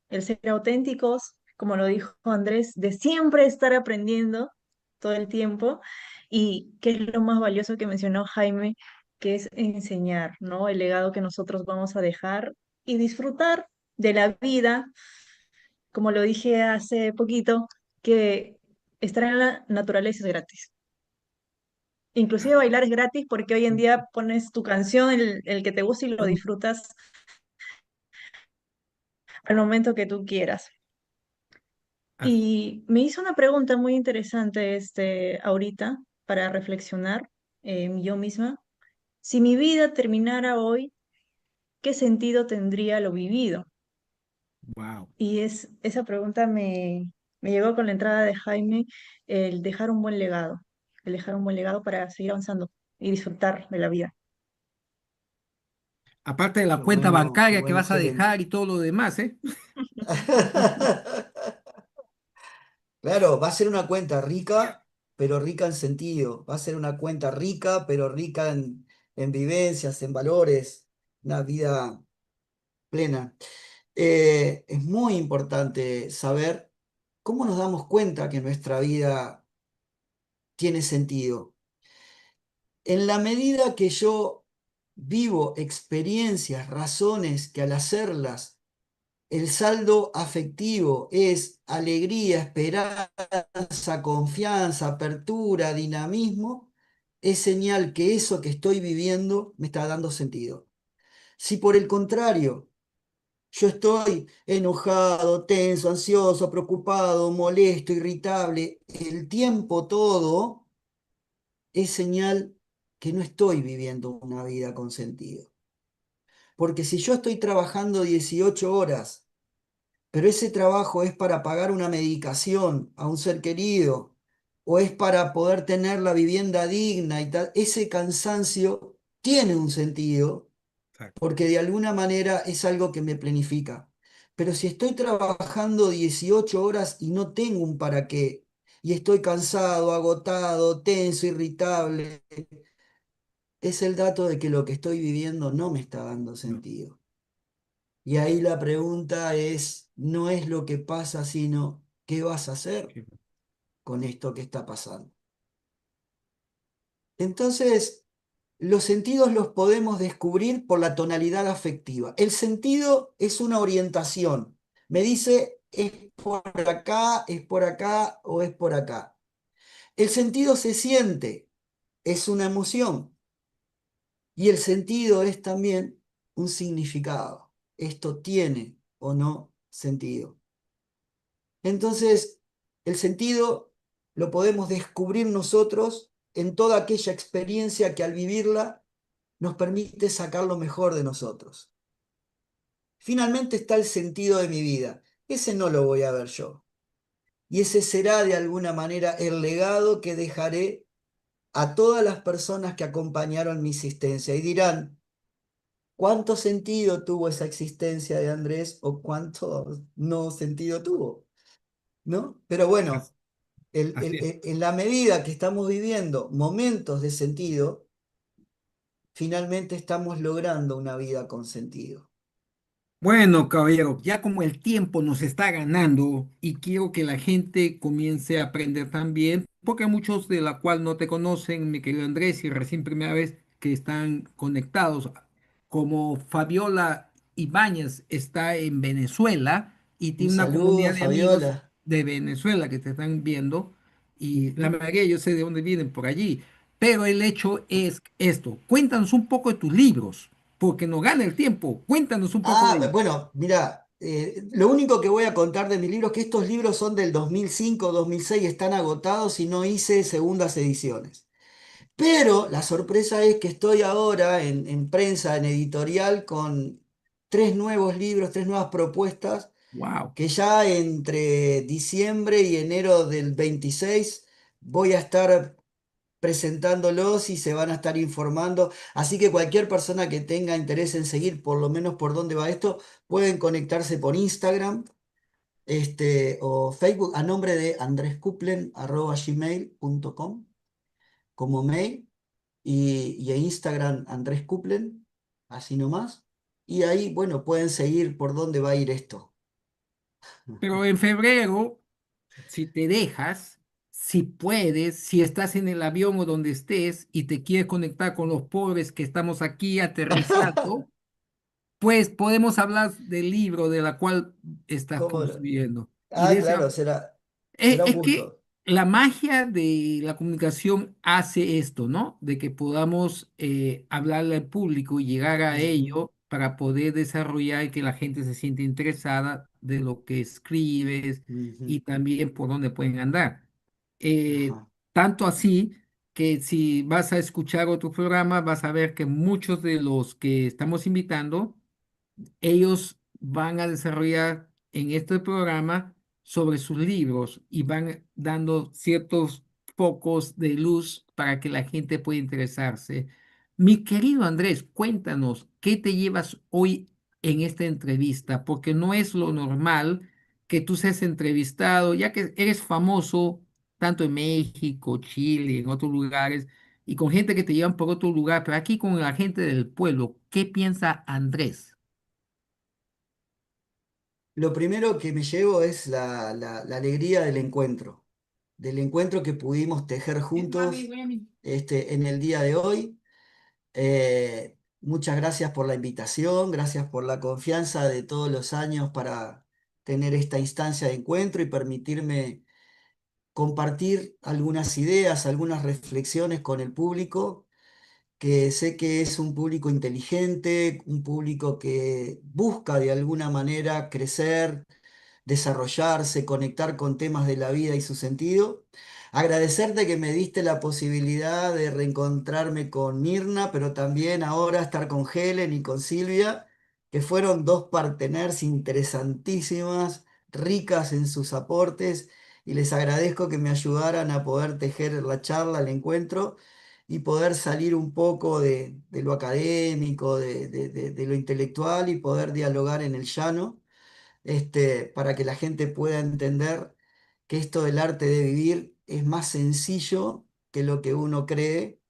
como lo dijo Andrés, de siempre estar aprendiendo todo el tiempo y qué es lo más valioso que mencionó Jaime, que es enseñar, ¿no? El legado que nosotros vamos a dejar y disfrutar de la vida, como lo dije hace poquito, que estar en la naturaleza es gratis. Inclusive bailar es gratis porque hoy en día pones tu canción, el que te gusta y lo disfrutas al momento que tú quieras. As- Y me hizo una pregunta muy interesante ahorita para reflexionar yo misma. Si mi vida terminara hoy, ¿qué sentido tendría lo vivido? Wow. Y esa pregunta me llegó con la entrada de Jaime, el dejar un buen legado para seguir avanzando y disfrutar de la vida. Aparte de la cuenta Qué bancaria que bueno, vas a Helen. dejar y todo lo demás, ¿eh? Claro, va a ser una cuenta rica, pero rica en sentido. Va a ser una cuenta rica, pero rica en vivencias, en valores, una vida plena. Es muy importante saber cómo nos damos cuenta que nuestra vida tiene sentido. En la medida que yo vivo experiencias, razones que al hacerlas el saldo afectivo es alegría, esperanza, confianza, apertura, dinamismo, es señal que eso que estoy viviendo me está dando sentido. Si por el contrario yo estoy enojado, tenso, ansioso, preocupado, molesto, irritable, el tiempo todo, es señal que no estoy viviendo una vida con sentido. Porque si yo estoy trabajando 18 horas, pero ese trabajo es para pagar una medicación a un ser querido o es para poder tener la vivienda digna y tal, ese cansancio tiene un sentido Exacto. porque de alguna manera es algo que me planifica. Pero si estoy trabajando 18 horas y no tengo un para qué, y estoy cansado, agotado, tenso, irritable, es el dato de que lo que estoy viviendo no me está dando No. sentido. Y ahí la pregunta es, no es lo que pasa, sino qué vas a hacer Qué- con esto que está pasando. Entonces, los sentidos los podemos descubrir por la tonalidad afectiva. El sentido es una orientación. Me dice, es por acá o es por acá. El sentido se siente, es una emoción. Y el sentido es también un significado. Esto tiene o no sentido. Entonces, el sentido lo podemos descubrir nosotros en toda aquella experiencia que al vivirla nos permite sacar lo mejor de nosotros. Finalmente está el sentido de mi vida. Ese no lo voy a ver yo. Y ese será de alguna manera el legado que dejaré a todas las personas que acompañaron mi existencia. Y dirán, ¿cuánto sentido tuvo esa existencia de Andrés o cuánto no sentido tuvo? ¿No? Pero as- bueno, Así es. en la medida que estamos viviendo momentos de sentido, finalmente estamos logrando una vida con sentido. Bueno, caballero, ya como el tiempo nos está ganando y quiero que la gente comience a aprender también, porque muchos de la cual no te conocen, mi querido Andrés, y recién primera vez que están conectados, como Fabiola Ibáñez está en Venezuela y Un tiene una saludo, comunidad de amigos Fabiola. de Venezuela que te están viendo y la Ujú. mayoría yo sé de dónde vienen por allí, pero el hecho es esto, cuéntanos un poco de tus libros porque nos gana el tiempo. Cuéntanos un poco de Ah, ellos. bueno, mira, lo único que voy a contar de mis libros es que estos libros son del 2005, 2006, están agotados y no hice segundas ediciones. Pero la sorpresa es que estoy ahora en prensa, en editorial, con tres nuevos libros, tres nuevas propuestas, Wow. que ya entre diciembre y enero del 26 voy a estar presentándolos y se van a estar informando. Así que cualquier persona que tenga interés en seguir por lo menos por dónde va esto, pueden conectarse por Instagram o Facebook a nombre de andreskuplen@gmail.com como mail y en Instagram Andrés Kuplen, así nomás. y ahí, bueno, pueden seguir por dónde va a ir esto. Pero en febrero, si te dejas, si puedes, si estás en el avión o donde estés y te quieres conectar con los pobres que estamos aquí aterrizando, pues podemos hablar del libro de la cual estás ¿Cómo no? construyendo. Y Ah, de claro, esa será un es que gusto. la magia de la comunicación hace esto, ¿no? De que podamos hablarle al público y llegar a Ujú, ello para poder desarrollar y que la gente se siente interesada de lo que escribes ujú, y también por dónde pueden andar. Eh, ajá. Tanto así que si vas a escuchar otro programa, vas a ver que muchos de los que estamos invitando ellos van a desarrollar en este programa sobre sus libros y van dando ciertos focos de luz para que la gente pueda interesarse. Mi querido Andrés, cuéntanos, ¿qué te llevas hoy en esta entrevista? Porque no es lo normal que tú seas entrevistado, ya que eres famoso tanto en México, Chile, en otros lugares, y con gente que te llevan por otro lugar, pero aquí con la gente del pueblo, ¿qué piensa Andrés? Lo primero que me llevo es la alegría del encuentro que pudimos tejer juntos en el día de hoy. Muchas gracias por la invitación, gracias por la confianza de todos los años para tener esta instancia de encuentro y permitirme compartir algunas ideas, algunas reflexiones con el público, que sé que es un público inteligente, un público que busca de alguna manera crecer, desarrollarse, conectar con temas de la vida y su sentido. Agradecerte que me diste la posibilidad de reencontrarme con Mirna, pero también ahora estar con Helen y con Silvia, que fueron dos parteners interesantísimas, ricas en sus aportes, y les agradezco que me ayudaran a poder tejer la charla, el encuentro, y poder salir un poco de lo académico, de lo intelectual y poder dialogar en el llano, para que la gente pueda entender que esto del arte de vivir es más sencillo que lo que uno cree,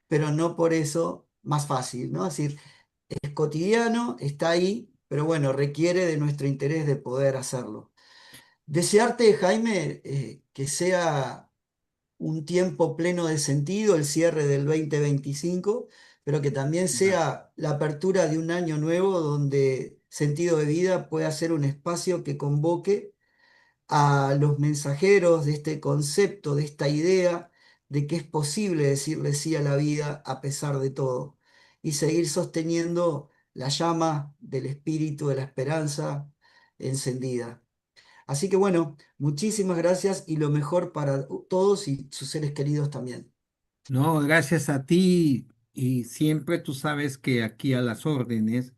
pero no por eso más fácil, ¿no? Es decir, es cotidiano, está ahí, pero bueno, requiere de nuestro interés de poder hacerlo. Desearte, Jaime, que sea un tiempo pleno de sentido, el cierre del 2025, pero que también sea la apertura de un año nuevo donde Sentido de Vida pueda ser un espacio que convoque a los mensajeros de este concepto, de esta idea de que es posible decirle sí a la vida a pesar de todo y seguir sosteniendo la llama del espíritu, de la esperanza encendida. Así que bueno, muchísimas gracias y lo mejor para todos y sus seres queridos también. No, gracias a ti y siempre tú sabes que aquí a las órdenes,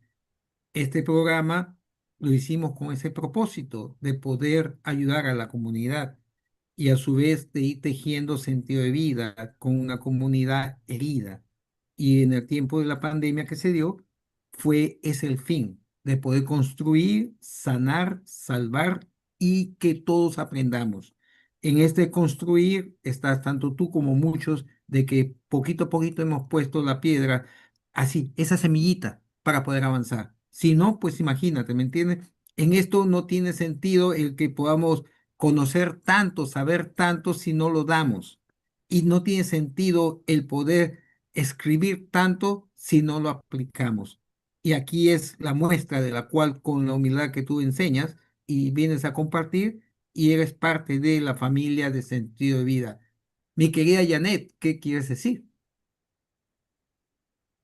este programa lo hicimos con ese propósito de poder ayudar a la comunidad y a su vez de ir tejiendo sentido de vida con una comunidad herida. Y en el tiempo de la pandemia que se dio, es el fin de poder construir, sanar, salvar y que todos aprendamos. En este construir estás tanto tú como muchos de que poquito a poquito hemos puesto la piedra, así, esa semillita para poder avanzar. Si no, pues imagínate, ¿me entiendes? En esto no tiene sentido el que podamos conocer tanto, saber tanto si no lo damos. Y no tiene sentido el poder escribir tanto si no lo aplicamos. Y aquí es la muestra de la cual con la humildad que tú enseñas y vienes a compartir y eres parte de la familia de sentido de vida. Mi querida Janet, ¿qué quieres decir?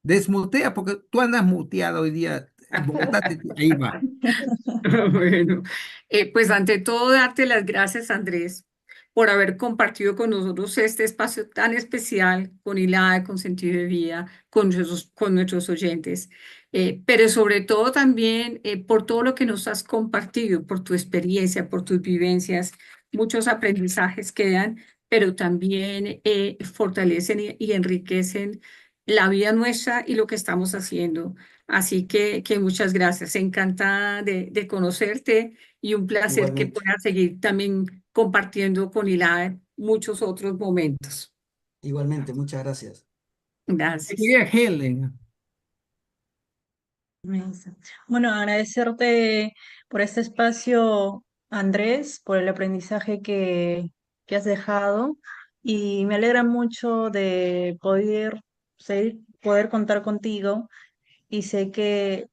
Desmutea porque tú andas muteada hoy día. Ahí va. Bueno, pues ante todo darte las gracias, Andrés, por haber compartido con nosotros este espacio tan especial con ILAE, con Sentido de Vida, con nuestros oyentes, pero sobre todo también por todo lo que nos has compartido, por tu experiencia, por tus vivencias, muchos aprendizajes quedan, pero también fortalecen y enriquecen la vida nuestra y lo que estamos haciendo. Así que muchas gracias. Encantada de conocerte y un placer que Igualmente, puedas seguir también compartiendo con Hilaria muchos otros momentos. igualmente, muchas gracias. Mi Gracias. querida Helen, Inmensa. Bueno, agradecerte por este espacio, Andrés, por el aprendizaje que has dejado y me alegra mucho de poder contar contigo y sé que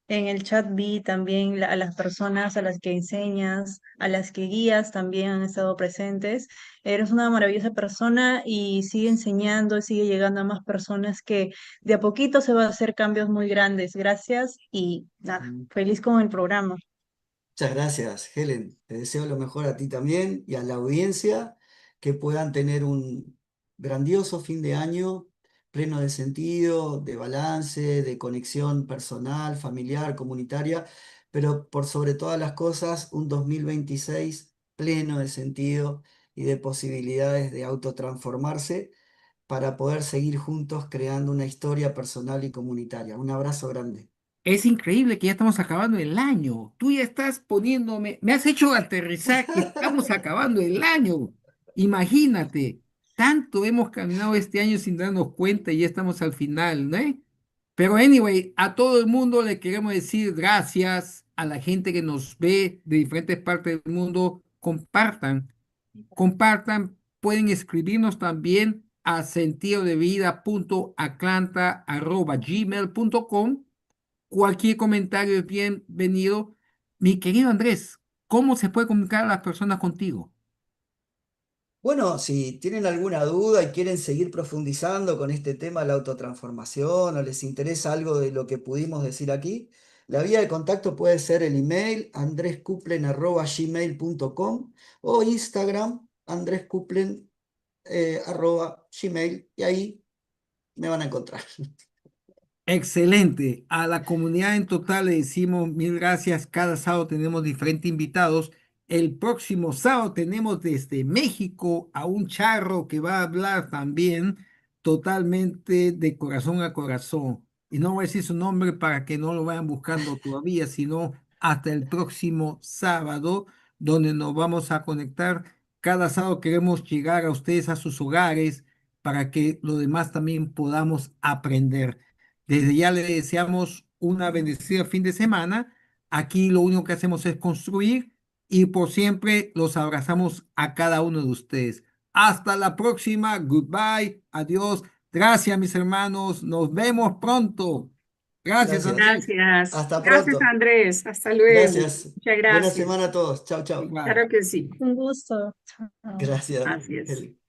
en el chat vi también a las personas a las que enseñas, a las que guías también han estado presentes. Eres una maravillosa persona y sigue enseñando, sigue llegando a más personas que de a poquito se van a hacer cambios muy grandes. Gracias y nada, Mm. feliz con el programa. Muchas gracias, Helen. Te deseo lo mejor a ti también y a la audiencia, que puedan tener un grandioso fin de año pleno de sentido, de balance, de conexión personal, familiar, comunitaria, pero por sobre todas las cosas, un 2026 pleno de sentido y de posibilidades de autotransformarse para poder seguir juntos creando una historia personal y comunitaria. Un abrazo grande. Es increíble que ya estamos acabando el año. Tú ya estás poniéndome, me has hecho aterrizar que estamos acabando el año. Imagínate, tanto hemos caminado este año sin darnos cuenta y ya estamos al final, ¿no? Pero anyway, a todo el mundo le queremos decir gracias a la gente que nos ve de diferentes partes del mundo. Compartan, pueden escribirnos también a sentidodevida.aclanta@gmail.com. Cualquier comentario es bienvenido. Mi querido Andrés, ¿cómo se puede comunicar a las personas contigo? Bueno, si tienen alguna duda y quieren seguir profundizando con este tema de la autotransformación o les interesa algo de lo que pudimos decir aquí, la vía de contacto puede ser el email andrescuplen@gmail.com o Instagram andrescuplen@gmail y ahí me van a encontrar. Excelente. A la comunidad en total le decimos mil gracias. Cada sábado tenemos diferentes invitados. El próximo sábado tenemos desde México a un charro que va a hablar también totalmente de corazón a corazón. Y no voy a decir su nombre para que no lo vayan buscando todavía, sino hasta el próximo sábado, donde nos vamos a conectar. Cada sábado queremos llegar a ustedes a sus hogares para que lo demás también podamos aprender. Desde ya le deseamos una bendecida fin de semana. Aquí lo único que hacemos es construir y por siempre los abrazamos a cada uno de ustedes. Hasta la próxima. Goodbye. Adiós. Gracias, mis hermanos. Nos vemos pronto. Gracias, Gracias. Andrés. Gracias. Hasta Gracias, pronto. Andrés. Hasta luego. Gracias. Muchas Buena gracias. semana a todos. Chao, chao. Igual. Claro que sí. Un gusto. Chao. Gracias, Así es. Helen.